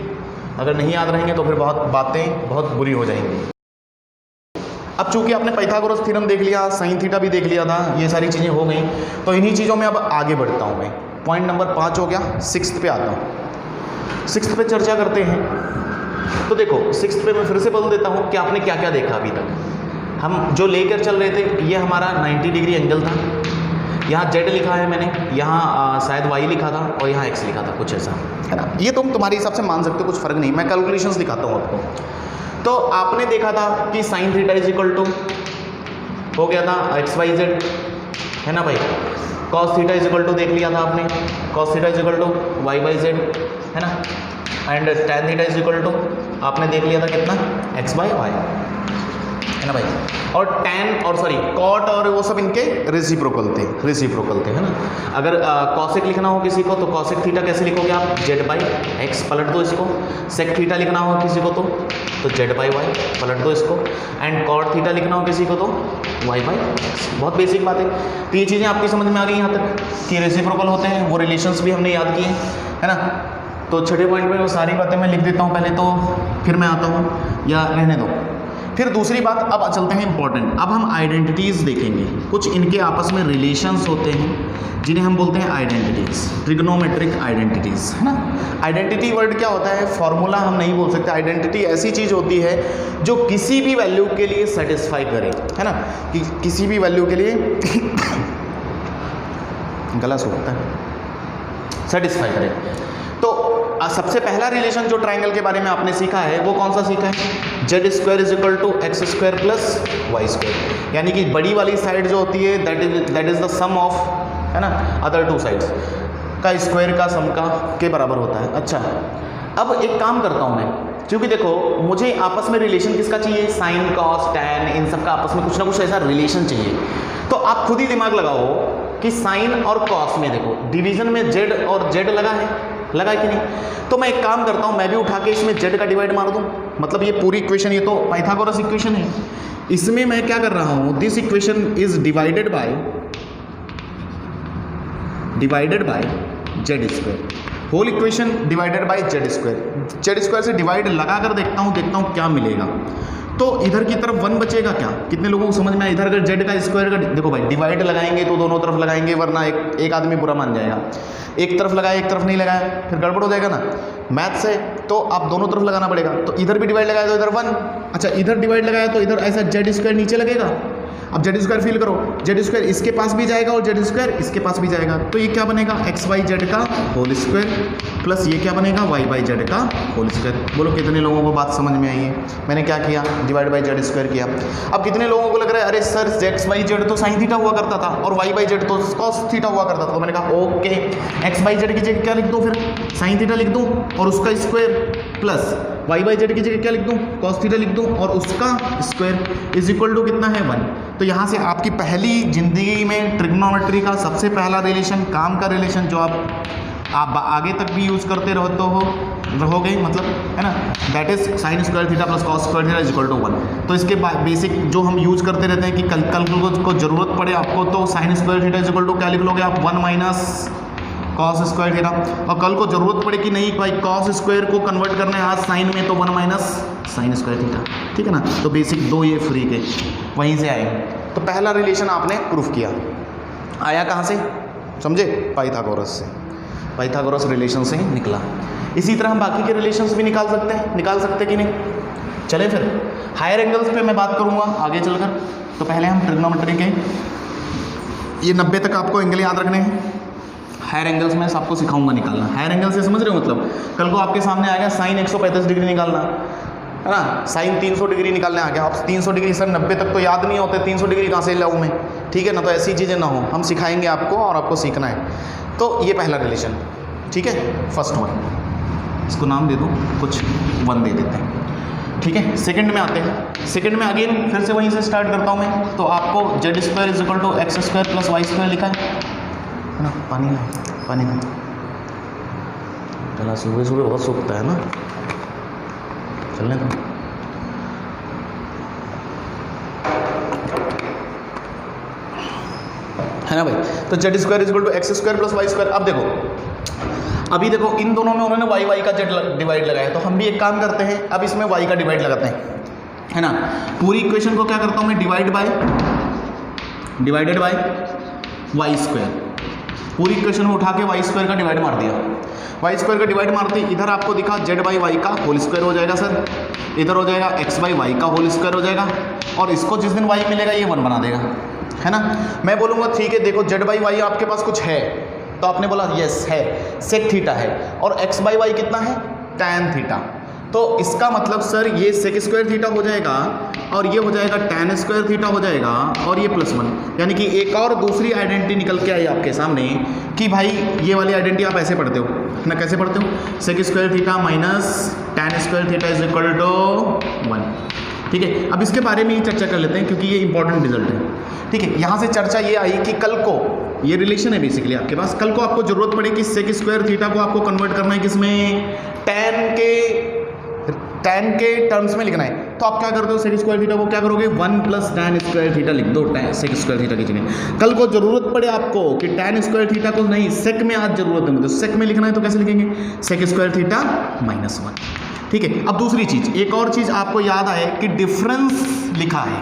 अगर नहीं याद रहेंगे तो फिर बातें बहुत बुरी हो जाएंगी। अब चूंकि आपने पाइथागोरस थ्योरम देख लिया, साइन थीटा भी देख लिया था, ये सारी चीज़ें हो गई, तो इन्हीं चीज़ों में अब आगे बढ़ता हूँ मैं। पॉइंट नंबर 5 हो गया, 6th पे आता हूँ। 6th पे चर्चा करते हैं। तो देखो 6th पे मैं फिर से बोल देता हूँ कि आपने क्या क्या देखा अभी तक। हम जो लेकर चल रहे थे, ये हमारा 90 डिग्री एंगल था, यहाँ Z लिखा है मैंने, यहाँ शायद Y लिखा था, और यहाँ X लिखा था, कुछ ऐसा है ना। ये तुम तुम्हारे हिसाब से मान सकते हो, कुछ फ़र्क नहीं, मैं कैलकुलेशंस दिखाता हूँ आपको। तो आपने देखा था कि sine theta is equal to हो गया था XYZ, है ना भाई। Cos theta is equal to देख लिया था आपने, cos theta is equal to YZ, है ना। And tan theta is equal to आपने देख लिया था कितना, X/Y, है ना भाई। और tan और सॉरी कॉट और वो सब इनके रेसिप्रोकल थे, है ना। अगर कॉसेक लिखना हो किसी को तो कॉसेक थीटा कैसे लिखोगे आप, Z/X, पलट दो इसको। सेक थीटा लिखना हो किसी को तो Z/Y, पलट दो इसको। एंड कॉट थीटा लिखना हो किसी को तो Y/X। बहुत बेसिक बात है। तो ये चीज़ें आपकी समझ में आ गई यहाँ तक कि रेसिप्रोकल होते हैं, वो रिलेशंस भी हमने याद किए, है ना। तो छठे पॉइंट में वो सारी बातें मैं लिख देता हूँ पहले, तो फिर मैं आता हूँ, या रहने दो। फिर दूसरी बात, अब चलते हैं इंपॉर्टेंट। अब हम आइडेंटिटीज़ देखेंगे, कुछ इनके आपस में रिलेशंस होते हैं जिन्हें हम बोलते हैं आइडेंटिटीज़, ट्रिग्नोमेट्रिक आइडेंटिटीज़, है ना। आइडेंटिटी वर्ड क्या होता है, फॉर्मूला हम नहीं बोल सकते। आइडेंटिटी ऐसी चीज़ होती है जो किसी भी वैल्यू के लिए सेटिस्फाई करे, है ना, कि किसी भी वैल्यू के लिए गला सूखता है, सेटिस्फाई करे। तो सबसे पहला रिलेशन जो ट्राइंगल के बारे में आपने सीखा है वो कौन सा सीखा है, Z² is equal to X² plus Y², यानी कि बड़ी वाली साइड जो होती है that is the sum of, है ना, अदर टू साइड्स का स्क्वायर का सम का के बराबर होता है। अच्छा, अब एक काम करता हूँ मैं, क्योंकि देखो मुझे आपस में रिलेशन किसका चाहिए, साइन कॉस टैन, इन सब का आपस में कुछ ना कुछ ऐसा रिलेशन चाहिए। तो आप खुद ही दिमाग लगाओ कि साइन और कॉस में देखो डिवीजन में Z और Z लगा है कि नहीं। तो मैं एक काम करता हूँ, मैं भी उठा के इसमें Z का डिवाइड मार दूँ, मतलब ये पूरी इक्वेशन, ये तो पाइथागोरस इक्वेशन है, इसमें मैं क्या कर रहा हूँ, this equation is divided by Z², whole equation divided by Z² से डिवाइड लगा कर देखता हूँ क्या मिलेगा। तो इधर की तरफ 1 बचेगा क्या, कितने लोगों को समझ में आया। इधर अगर Z का स्क्वायर का देखो भाई डिवाइड लगाएंगे तो दोनों तरफ लगाएंगे, वरना एक आदमी बुरा मान जाएगा। एक तरफ लगाया एक तरफ नहीं लगाया फिर गड़बड़ हो जाएगा ना, मैथ्स है तो आप दोनों तरफ लगाना पड़ेगा। तो इधर भी डिवाइड लगाया तो इधर 1, अच्छा इधर डिवाइड लगाया तो इधर ऐसा Z² नीचे लगेगा। अब Z² फील करो, Z² इसके पास भी जाएगा और Z² इसके पास भी जाएगा, तो ये क्या बनेगा, XYZ का होल स्क्वायर प्लस ये क्या बनेगा, YYZ का होल स्क्वायर। बोलो कितने लोगों को बात समझ में आई है। मैंने क्या किया, डिवाइड बाय Z² किया। अब कितने लोगों को लग रहा है अरे सर XYZ तो साइन थीटा हुआ करता था और YYZ तो कॉस थीटा हुआ करता था। तो मैंने कहा ओके, XYZ की जगह क्या लिख दूँ, फिर साइन थीटा लिख दूँ और उसका स्क्वायर प्लस YYZ की जगह क्या लिख दूँ, कॉस थीटा लिख दूँ और उसका स्क्वायर इज इक्वल टू कितना है 1। तो यहाँ से आपकी पहली जिंदगी में ट्रिग्नोमेट्री का सबसे पहला रिलेशन, काम का रिलेशन, जो आप आगे तक भी यूज़ करते रहोगे, मतलब है ना, that is sine square theta plus cos square theta is equal to 1। तो इसके बाद बेसिक जो हम यूज़ करते रहते हैं कि कल को जरूरत पड़े आपको तो sine square theta is equal to क्या लिख लोगे आप, 1 माइनस कॉस स्क्वायर थीटा, और कल को जरूरत पड़े कि नहीं भाई कॉस स्क्वायर को कन्वर्ट करना है आज साइन में, तो 1 माइनस साइन स्क्वायर थीटा, ठीक है ना। तो बेसिक दो ये फ्री के वहीं से आए। तो पहला रिलेशन आपने प्रूफ किया, आया कहाँ से समझे, पाइथागोरस से, पाइथागोरस रिलेशन से निकला। इसी तरह हम बाकी के रिलेशंस भी निकाल सकते कि नहीं। चले फिर हायर एंगल्स पे मैं बात करूँगा आगे चलकर। तो पहले हम ट्रिग्नोमेट्री के ये 90 तक आपको एंगल याद रखने हैं। हायर एंगल्स में सबको सिखाऊंगा निकालना। हायर एंगल से समझ रहे हो, मतलब कल को आपके सामने आ गया साइन 135 डिग्री निकालना है ना, साइन 300 डिग्री निकालने आ गया। आप 300 डिग्री सर 90 तक तो याद नहीं होते, 300 डिग्री कहाँ से लाऊं मैं, ठीक है ना। तो ऐसी चीज़ें ना हो, हम सिखाएंगे आपको और आपको सीखना है। तो ये पहला रिलेशन, ठीक है, फर्स्ट वन, इसको नाम दे दो कुछ 1 दे देते हैं, ठीक है। सेकंड में आते हैं। सेकंड में अगेन फिर से वहीं से स्टार्ट करता हूँ मैं। तो आपको z square is equal to X square plus Y square लिखा है ना। पानी में चला, सुबह सुबह बहुत सूखता है ना, चलने दो। है ना भाई। तो z square is equal to X square plus Y square. अब अभी देखो इन दोनों में उन्होंने y का z डिवाइड लगाया, तो हम भी एक काम करते हैं, अब इसमें y का डिवाइड लगाते हैं, है ना। पूरी इक्वेशन को क्या करता हूँ मैं, डिवाइडेड बाय वाई स्क्वायर। पूरी इक्वेशन में उठा के वाई स्क्वायर का डिवाइड मार दिया। वाई स्क्वायर का डिवाइड मारते इधर आपको दिखा z बाई वाई का होल स्क्वायर हो जाएगा सर, इधर हो जाएगा x बाई वाई का होल स्क्वायर हो जाएगा, और इसको जिस दिन y मिलेगा ये 1 बना देगा, है ना। मैं बोलूँगा ठीक है, देखो z बाई वाई आपके पास कुछ है, तो आपने बोला यस है, सेक थीटा है, और x बाई वाई कितना है, tan थीटा। तो इसका मतलब सर ये सेक स्क्वायर थीटा हो जाएगा, और ये हो जाएगा tan स्क्वायर थीटा हो जाएगा, और ये +1, यानी कि एक और दूसरी आइडेंटिटी निकल के आई आपके सामने कि भाई ये वाली आइडेंटिटी आप ऐसे पढ़ते हो ना, कैसे पढ़ते हो, sec square theta minus tan square theta is equal to 1, ठीक है। अब इसके बारे में ही चर्चा कर लेते हैं क्योंकि ये इंपॉर्टेंट रिजल्ट है, ठीक है। यहाँ से चर्चा ये आई कि कल को ये रिलेशन है बेसिकली आपके पास, कल को आपको जरूरत पड़े कि सेक स्क्वायर थीटा को आपको कन्वर्ट करना है किसमें, tan के टर्म्स में लिखना है। तो आप क्या करते हो, सेक स्क्वायर थीटा को क्या करोगे, 1 प्लस tan स्क्वायर थीटा लिख दो सेक स्क्वायर थीटा की जगह। कल को जरूरत पड़े आपको कि tan स्क्वायर थीटा को नहीं, सेक में आज जरूरत है, तो सेक में लिखना है तो कैसे लिखेंगे, सेक स्क्वायर थीटा -1, ठीक है। अब दूसरी चीज़, एक और चीज़ आपको याद आए कि डिफरेंस लिखा है,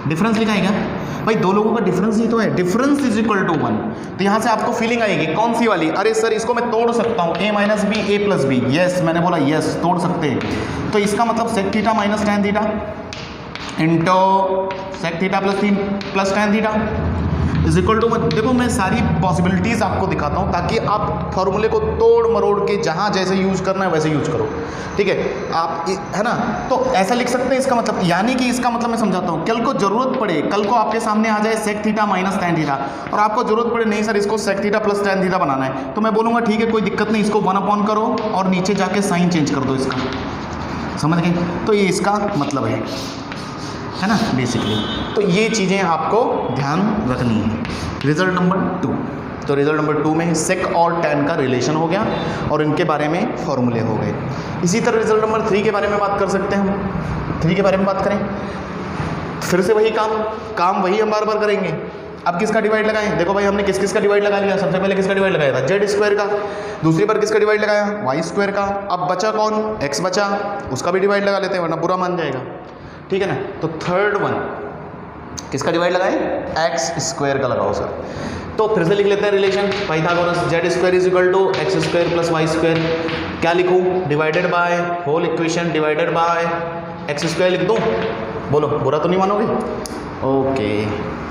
डिफरेंस लिखा है क्या भाई, दो लोगों का डिफरेंस ही तो है, डिफरेंस इज इक्वल टू 1। तो यहाँ से आपको फीलिंग आएगी कौन सी वाली, अरे सर इसको मैं तोड़ सकता हूँ, a minus B a plus B, yes मैंने बोला यस तोड़ सकते हैं। तो इसका मतलब sec theta minus tan theta into sec theta plus tan theta is equal to 1। देखो मैं सारी पॉसिबिलिटीज़ आपको दिखाता हूँ ताकि आप फॉर्मूले को तोड़ मरोड़ के जहाँ जैसे यूज करना है वैसे यूज करो, ठीक है। आप है ना, तो ऐसा लिख सकते हैं इसका मतलब, यानी कि इसका मतलब मैं समझाता हूँ, कल को जरूरत पड़े, कल को आपके सामने आ जाए sec theta minus tan theta, और आपको जरूरत पड़े नहीं सर इसको sec theta plus tan theta बनाना है, तो मैं बोलूँगा ठीक है कोई दिक्कत नहीं, इसको 1 करो और नीचे जाके साइन चेंज कर दो इसका, समझ गए। तो ये इसका मतलब है ना बेसिकली। तो ये चीज़ें आपको ध्यान रखनी है। रिजल्ट नंबर 2, तो रिजल्ट नंबर 2 में सेक और tan का रिलेशन हो गया और इनके बारे में फॉर्मूले हो गए। इसी तरह रिजल्ट नंबर 3 के बारे में बात कर सकते हैं हम। 3 के बारे में बात करें, फिर से वही काम वही हम बार बार करेंगे। अब किसका डिवाइड लगाएं, देखो भाई हमने किस का डिवाइड लगा लिया, सबसे पहले किसका डिवाइड लगाया था, z स्क्वायर का, दूसरी बार किसका डिवाइड लगाया, वाई स्क्वायर का। अब बचा कौन, x बचा, उसका भी डिवाइड लगा लेते हैं वरना बुरा मान जाएगा, ठीक है ना। तो थर्ड वन किसका डिवाइड लगाएं, एक्स स्क्वायर का लगाओ सर। तो फिर से लिख लेते हैं relation Pythagoras, Z square is equal to X square plus Y square. क्या लिखूं, divided by whole equation divided by X square लिख दूं, बोलो बुरा तो नहीं मानोगे। ओके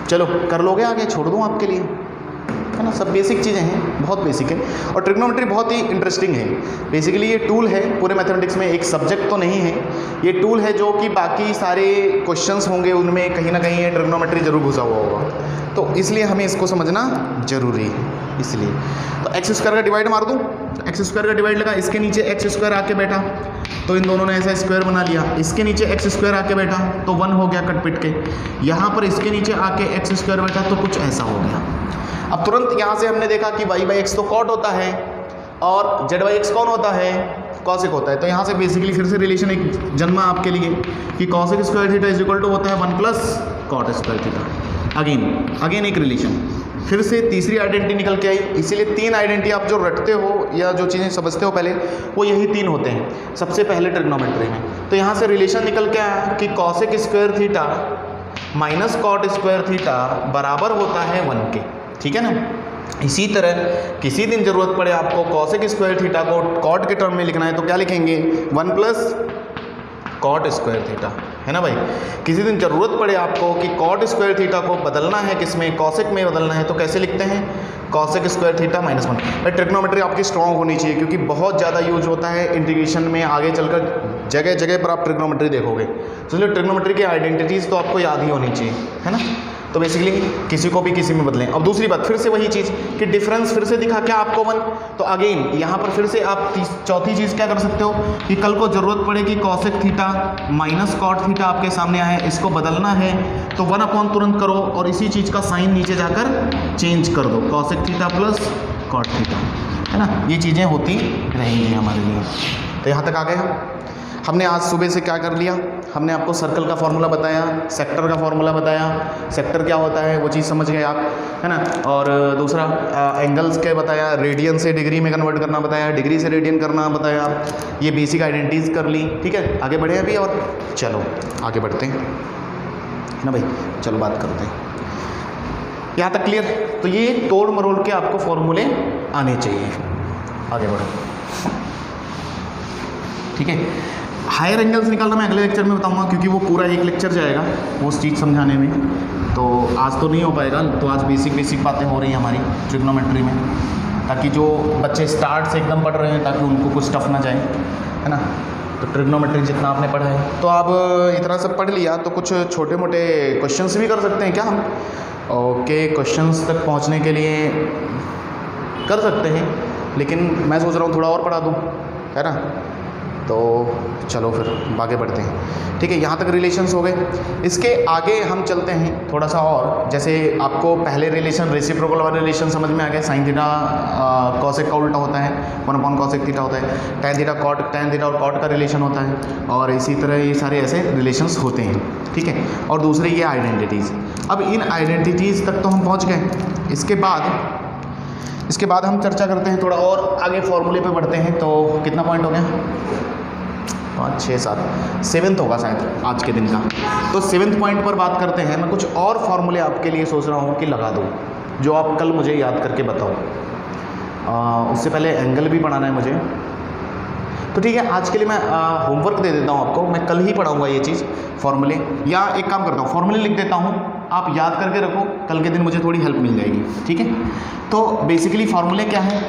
चलो कर लोगे, आगे छोड़ दूं आपके लिए, है ना। सब बेसिक चीज़ें हैं, बहुत बेसिक है। और ट्रिग्नोमेट्री बहुत ही इंटरेस्टिंग है। बेसिकली ये टूल है पूरे मैथमेटिक्स में, एक सब्जेक्ट तो नहीं है, ये टूल है जो कि बाकी सारे क्वेश्चंस होंगे उनमें कहीं ना कहीं ये ट्रिग्नोमेट्री जरूर घुसा हुआ होगा, तो इसलिए हमें इसको समझना जरूरी है। इसलिए तो एक्स स्क्वायर का डिवाइड मार दूँ, तो एक्स स्क्वायर का डिवाइड लगा, इसके नीचे एक्स स्क्वायर आके बैठा तो इन दोनों ने ऐसा स्क्वायर बना लिया, इसके नीचे एक्स स्क्वायर आके बैठा तो 1 हो गया कट पिट के, यहाँ पर इसके नीचे आके एक्स स्क्वायर बैठा तो कुछ ऐसा हो गया। अब तुरंत यहाँ से हमने देखा कि y बाई एक्स तो कॉट होता है और z बाई एक्स कौन होता है, कॉसिक होता है। तो यहाँ से बेसिकली फिर से रिलेशन एक जन्मा आपके लिए कि cosec square theta is equal to होता है 1 प्लस कॉट स्क्वायर थीटा। अगेन एक रिलेशन फिर से तीसरी आइडेंटिटी निकल के आई। इसीलिए 3 आइडेंटिटी आप जो रटते हो या जो चीज़ें समझते हो पहले, वो यही 3 होते हैं सबसे पहले ट्रिग्नोमेट्री में। तो यहाँ से रिलेशन निकल के आया कि cosec square theta minus cot square theta बराबर होता है 1 के, ठीक है ना। इसी तरह किसी दिन ज़रूरत पड़े आपको कॉसेक स्क्वायर थीटा को कॉट के टर्म में लिखना है तो क्या लिखेंगे, 1 प्लस कॉट स्क्वायर थीटा, है ना भाई। किसी दिन ज़रूरत पड़े आपको कि कॉट स्क्वायर थीटा को बदलना है किसमें, कॉसेक में बदलना है, तो कैसे लिखते हैं, कॉसेक स्क्वायर थीटा माइनस 1। भाई ट्रिग्नोमेट्री आपकी स्ट्रॉन्ग होनी चाहिए क्योंकि बहुत ज़्यादा यूज होता है इंटीग्रेशन में, आगे चलकर जगह जगह पर आप ट्रिग्नोमेट्री देखोगे। तो इसलिए ट्रिग्नोमेट्री की आइडेंटिटीज़ तो आपको याद ही होनी चाहिए, है ना। तो बेसिकली किसी को भी किसी में बदलें। अब दूसरी बात फिर से वही चीज़ कि डिफरेंस फिर से दिखा क्या आपको 1, तो अगेन यहाँ पर फिर से आप चौथी चीज़ क्या कर सकते हो कि कल को ज़रूरत पड़ेगी cosec theta minus cot theta आपके सामने आया है, इसको बदलना है तो 1 अपॉन तुरंत करो और इसी चीज़ का साइन नीचे जाकर चेंज कर दो, cosec theta plus cot theta, है ना। ये चीज़ें होती रहेंगी हमारे लिए। तो यहाँ तक आ गए हमने आज सुबह से क्या कर लिया, हमने आपको सर्कल का फॉर्मूला बताया, सेक्टर का फॉर्मूला बताया, सेक्टर क्या होता है वो चीज़ समझ गए आप, है ना। और दूसरा एंगल्स के बताया, रेडियन से डिग्री में कन्वर्ट करना बताया, डिग्री से रेडियन करना बताया, ये बेसिक आइडेंटिटीज़ कर ली, ठीक है। आगे बढ़े अभी और चलो आगे बढ़ते हैं, है ना भाई। चलो बात करते हैं, यहाँ तक क्लियर। तो ये तोड़ मरोड़ के आपको फॉर्मूले आने चाहिए। आगे बढ़ो, ठीक है। हायर एंगल्स निकालना मैं अगले लेक्चर में बताऊंगा क्योंकि वो पूरा एक लेक्चर जाएगा वो चीज़ समझाने में, तो आज तो नहीं हो पाएगा। तो आज बेसिक बातें हो रही हैं हमारी ट्रिग्नोमेट्री में, ताकि जो बच्चे स्टार्ट से एकदम पढ़ रहे हैं ताकि उनको कुछ टफ ना जाए, है ना। तो ट्रिग्नोमेट्री जितना आपने पढ़ा है तो आप इतना सब पढ़ लिया तो कुछ छोटे मोटे क्वेश्चंस भी कर सकते हैं क्या हम, ओके। क्वेश्चंस तक पहुँचने के लिए कर सकते हैं, लेकिन मैं सोच रहा हूँ थोड़ा और पढ़ा दूँ, है ना। तो चलो फिर आगे बढ़ते हैं, ठीक है। यहाँ तक रिलेशंस हो गए। इसके आगे हम चलते हैं थोड़ा सा और, जैसे आपको पहले रिलेशन रेसिप्रोकल वाला रिलेशन समझ में आ गया, साइन थीटा कॉसेक का उल्टा होता है, 1 अपॉन कॉसेक थीटा होता है, tan theta cot, tan theta और कॉट का रिलेशन होता है, और इसी तरह ये सारे ऐसे रिलेशंस होते हैं, ठीक है। और दूसरे ये आइडेंटिटीज़। अब इन आइडेंटिटीज़ तक तो हम पहुँच गए। इसके बाद हम चर्चा करते हैं थोड़ा और आगे फॉर्मूले पे बढ़ते हैं। तो कितना पॉइंट हो गया, 5, 6, 7, 7th होगा शायद आज के दिन का। तो 7th पॉइंट पर बात करते हैं। मैं कुछ और फॉर्मूले आपके लिए सोच रहा हूँ कि लगा दूँ जो आप कल मुझे याद करके बताओ। उससे पहले एंगल भी पढ़ाना है मुझे, तो ठीक है। आज के लिए मैं होमवर्क दे देता हूँ आपको, मैं कल ही पढ़ाऊँगा ये चीज़ फॉर्मूले, या एक काम करता हूँ फॉर्मूले लिख देता हूँ, आप याद करके रखो, कल के दिन मुझे थोड़ी हेल्प मिल जाएगी, ठीक है। तो बेसिकली फॉर्मूले क्या है,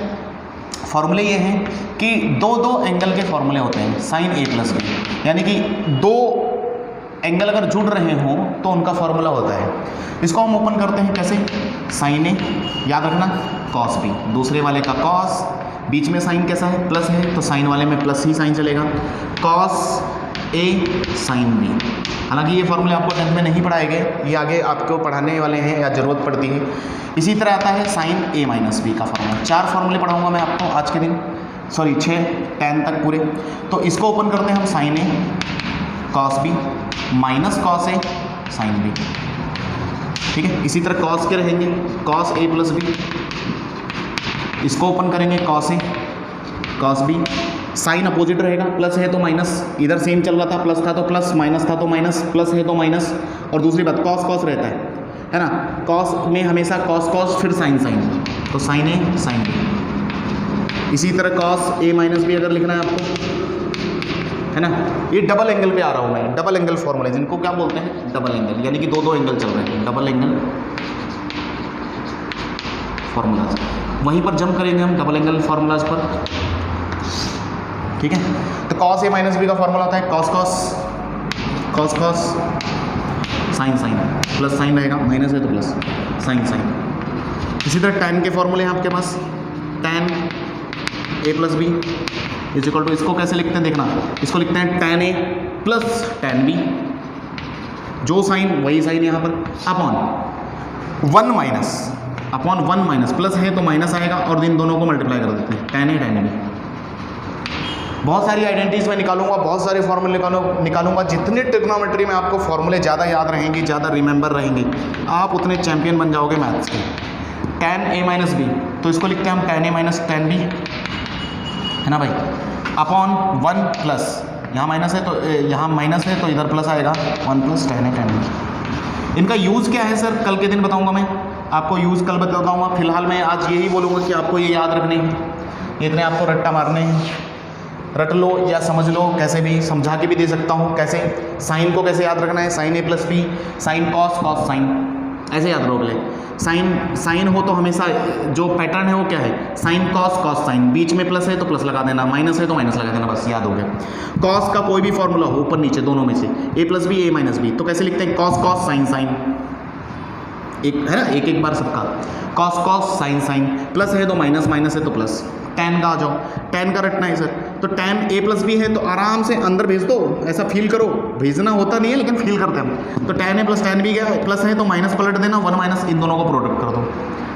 फॉर्मूले ये हैं कि दो एंगल के फॉर्मूले होते हैं, साइन ए प्लस बी, यानी कि 2 एंगल अगर जुड़ रहे हों तो उनका फॉर्मूला होता है। इसको हम ओपन करते हैं कैसे, साइन ए, याद रखना कॉस बी, दूसरे वाले का कॉस, बीच में साइन कैसा है, प्लस है, तो साइन वाले में प्लस ही साइन चलेगा, कॉस ए साइन बी। हालांकि ये फॉर्मूले आपको 10th में नहीं पढ़ाए गए, ये आगे आपको पढ़ाने वाले हैं या ज़रूरत पड़ती है। इसी तरह आता है साइन ए माइनस बी का फॉर्मूला। 4 फॉर्मूले पढ़ाऊंगा मैं आपको आज के दिन, 6 10 तक पूरे। तो इसको ओपन करते हैं हम, sign A cos B minus cos A sine B, ठीक है। इसी तरह कॉस के रहेंगे, कॉस ए प्लस बी, इसको ओपन करेंगे cos A cos B, sign opposite रहेगा, प्लस है तो माइनस, इधर सेम चल रहा था, प्लस था तो प्लस, माइनस था तो माइनस, प्लस है तो माइनस। और दूसरी बात कॉस कॉस रहता है ना, कॉस में हमेशा कॉस कॉस फिर साइन साइन, तो साइन ए साइन बी। इसी तरह कॉस ए माइनस बी अगर लिखना है आपको, है ना। ये डबल एंगल पे आ रहा हूँ मैं, डबल एंगल फॉर्मूले जिनको क्या बोलते हैं, डबल एंगल, यानी कि 2 एंगल चल रहे हैं, डबल एंगल फॉर्मूलाज। वहीं पर जंप करेंगे हम डबल एंगल फॉर्मूलाज पर, ठीक है। तो कॉस ए माइनस बी का फॉर्मूला होता है cos cos cos cos sine sine, plus sine रहेगा, माइनस है तो प्लस, साइन साइन। इसी तरह टैन के फॉर्मूले हैं आपके पास, tan A plus B is equal to, इसको कैसे लिखते हैं देखना, इसको लिखते हैं tan A plus tan B, जो साइन वही साइन यहाँ पर, upon 1 minus, upon 1 minus, plus है तो माइनस आएगा और इन दोनों को मल्टीप्लाई कर देते हैं, टैन ए टैन बी। बहुत सारी आइडेंटिटीज़ मैं निकालूंगा, बहुत सारे फॉर्मूले निकालूंगा। जितने ट्रिग्नोमेट्री में आपको फॉर्मूले ज़्यादा याद रहेंगे, ज़्यादा रिमेंबर रहेंगे, आप उतने चैंपियन बन जाओगे मैथ्स के। tan a माइनस बी, तो इसको लिखते हैं हम tan a minus tan b, है ना भाई, अपॉन 1 प्लस, यहाँ माइनस है तो यहाँ माइनस है तो इधर प्लस आएगा, 1 plus tan a tan b। इनका यूज़ क्या है सर, कल के दिन बताऊंगा मैं आपको, यूज़ कल बताऊंगा। फिलहाल मैं आज यही बोलूँगा कि आपको ये याद रखने हैं, इतने आपको रट्टा मारने हैं, रट लो या समझ लो, कैसे भी समझा के भी दे सकता हूँ। कैसे, साइन को कैसे याद रखना है, sine A plus B, sine cos cos sine, ऐसे याद रखोगे। साइन हो तो हमेशा जो पैटर्न है वो क्या है, साइन कॉस कॉस साइन, बीच में प्लस है तो प्लस लगा देना, माइनस है तो माइनस लगा देना, बस याद हो गया। कॉस का कोई भी फॉर्मूला हो ऊपर नीचे दोनों में से, ए प्लस बी ए माइनस बी, तो कैसे लिखते हैं, कॉस कॉस साइन साइन, एक है ना, एक बार सबका, cos cos sine sine, plus है तो माइनस, माइनस है तो प्लस। टैन का आ जाओ, टैन का रटना है सर, तो टैन ए प्लस बी है तो आराम से अंदर भेज दो, ऐसा फील करो, भेजना होता नहीं है लेकिन फील करते हैं हम। तो tan A plus tan B क्या है, प्लस है तो माइनस पलट देना, 1 माइनस, इन दोनों को प्रोडक्ट कर दो,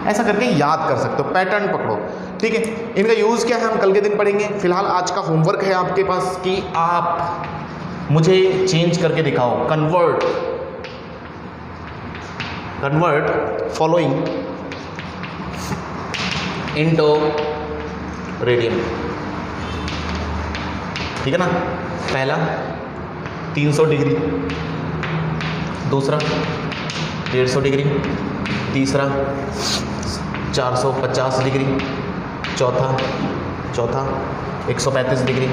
ऐसा करके याद कर सकते हो, पैटर्न पकड़ो, ठीक है। इनका यूज़ क्या है हम कल के दिन पढ़ेंगे। फिलहाल आज का होमवर्क है आपके पास कि आप मुझे चेंज करके दिखाओ, कन्वर्ट फॉलोइंग इनटू रेडियन, ठीक है ना। पहला 300 डिग्री, दूसरा 150 डिग्री, तीसरा 450 डिग्री, चौथा 135 डिग्री,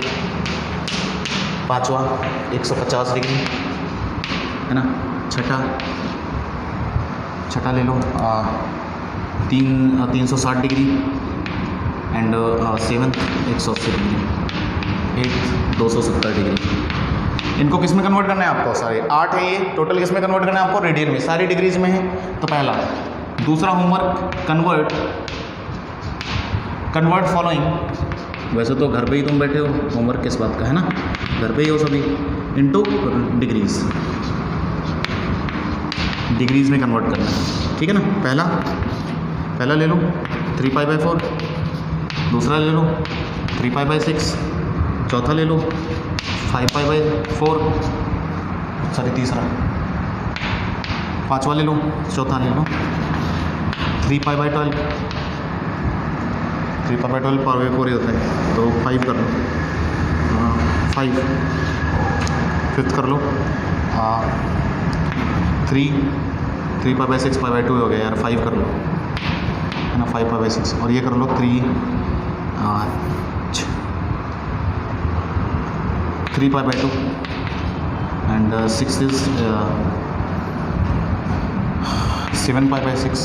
पांचवा 150 डिग्री, है ना। छठा ले लो 360 डिग्री, एंड 7 180 डिग्री, 8 270 डिग्री। इनको किस में कन्वर्ट करना है आपको, सारे 8 है ये टोटल, किस में कन्वर्ट करना है आपको, रेडियन में, सारी डिग्रीज में है। तो पहला, दूसरा होमवर्क कन्वर्ट फॉलोइंग, वैसे तो घर पे ही तुम बैठे हो, होमवर्क किस बात का है ना, घर पे ही हो सभी, इनटू डिग्रीज में कन्वर्ट करना है, ठीक है ना। पहला ले लो 3π/4, दूसरा ले लो 3π/6, चौथा ले लो 5π/4, सॉरी तीसरा, पांचवा ले लो, चौथा ले लो 3π/12, 3π/12 π/4 ही होता है, तो 5 कर लो, 5, फिफ्थ कर लो 3π/6 π/2 हो गया यार, 5 कर लो, है ना, 5π/6, और ये कर लो 3π/2, एंड 6 इज 7π/6,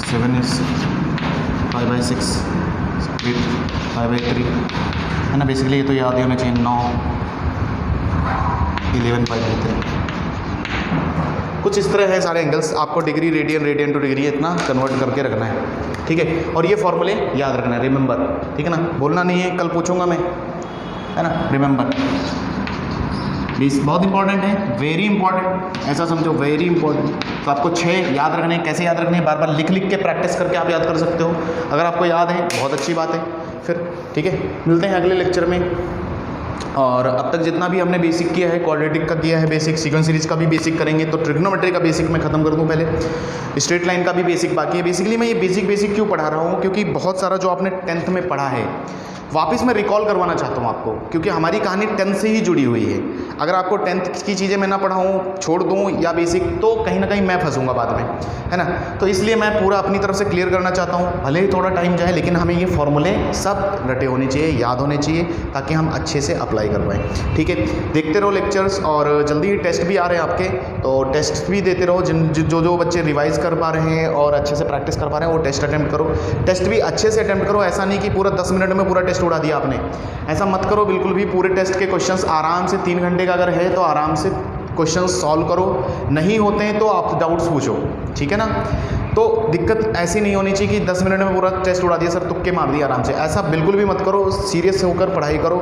7 इज 5/6, 8 5/3, है ना। बेसिकली ये तो याद ही होना चाहिए, 9 11π/3, कुछ इस तरह है सारे एंगल्स। आपको डिग्री, रेडियन टू डिग्री इतना कन्वर्ट करके रखना है, ठीक है। और ये फॉर्मूले याद रखना है, रिमेंबर, ठीक है ना, बोलना नहीं है, कल पूछूंगा मैं, है ना। रिमेंबर प्लीज़, बहुत इंपॉर्टेंट है, वेरी इंपॉर्टेंट, ऐसा समझो, वेरी इंपॉर्टेंट। तो आपको 6 याद रखने, कैसे याद रखने, बार बार लिख के प्रैक्टिस करके आप याद कर सकते हो। अगर आपको याद है बहुत अच्छी बात है, फिर ठीक है, मिलते हैं अगले लेक्चर में। और अब तक जितना भी हमने बेसिक किया है, क्वाड्रेटिक का किया है बेसिक, सीक्वेंस सीरीज का भी बेसिक करेंगे, तो ट्रिग्नोमेट्री का बेसिक मैं खत्म कर दूं पहले, स्ट्रेट लाइन का भी बेसिक बाकी है। बेसिकली मैं ये बेसिक क्यों पढ़ा रहा हूँ, क्योंकि बहुत सारा जो आपने 10th में पढ़ा है वापस मैं रिकॉल करवाना चाहता हूँ आपको, क्योंकि हमारी कहानी 10th से ही जुड़ी हुई है। अगर आपको 10th की चीज़ें मैं ना पढ़ाऊँ, छोड़ दूँ या बेसिक, तो कहीं ना कहीं मैं फंसूंगा बाद में, है ना। तो इसलिए मैं पूरा अपनी तरफ से क्लियर करना चाहता हूँ, भले ही थोड़ा टाइम जाए, लेकिन हमें ये फॉर्मूले सब रटे होने चाहिए, याद होने चाहिए, ताकि हम अच्छे से अप्लाई कर पाएँ, ठीक है। देखते रहो लेक्चर्स, और जल्दी ही टेस्ट भी आ रहे हैं आपके, तो टेस्ट भी देते रहो। जो बच्चे रिवाइज़ कर पा रहे हैं और अच्छे से प्रैक्टिस कर पा रहे हैं, वो टेस्ट अटैम्प्ट करो, टेस्ट भी अच्छे से अटैम्प्ट करो। ऐसा नहीं कि पूरा 10 मिनट में पूरा टेस्ट उड़ा दिया आपने, ऐसा मत करो बिल्कुल भी। पूरे टेस्ट के क्वेश्चंस आराम से 3 घंटे का अगर है तो आराम से क्वेश्चंस सॉल्व करो, नहीं होते हैं तो आप डाउट्स पूछो, ठीक है ना। तो दिक्कत ऐसी नहीं होनी चाहिए कि 10 मिनट में पूरा टेस्ट उड़ा दिया सर, तुक्के मार दिए आराम से, ऐसा बिल्कुल भी मत करो। सीरियस होकर पढ़ाई करो,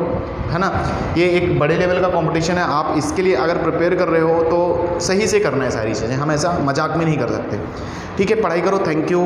है ना। ये एक बड़े लेवल का कंपटीशन है, आप इसके लिए अगर प्रिपेयर कर रहे हो तो सही से करना है सारी चीज़ें, हम ऐसा मजाक में नहीं कर सकते, ठीक है। पढ़ाई करो, थैंक यू।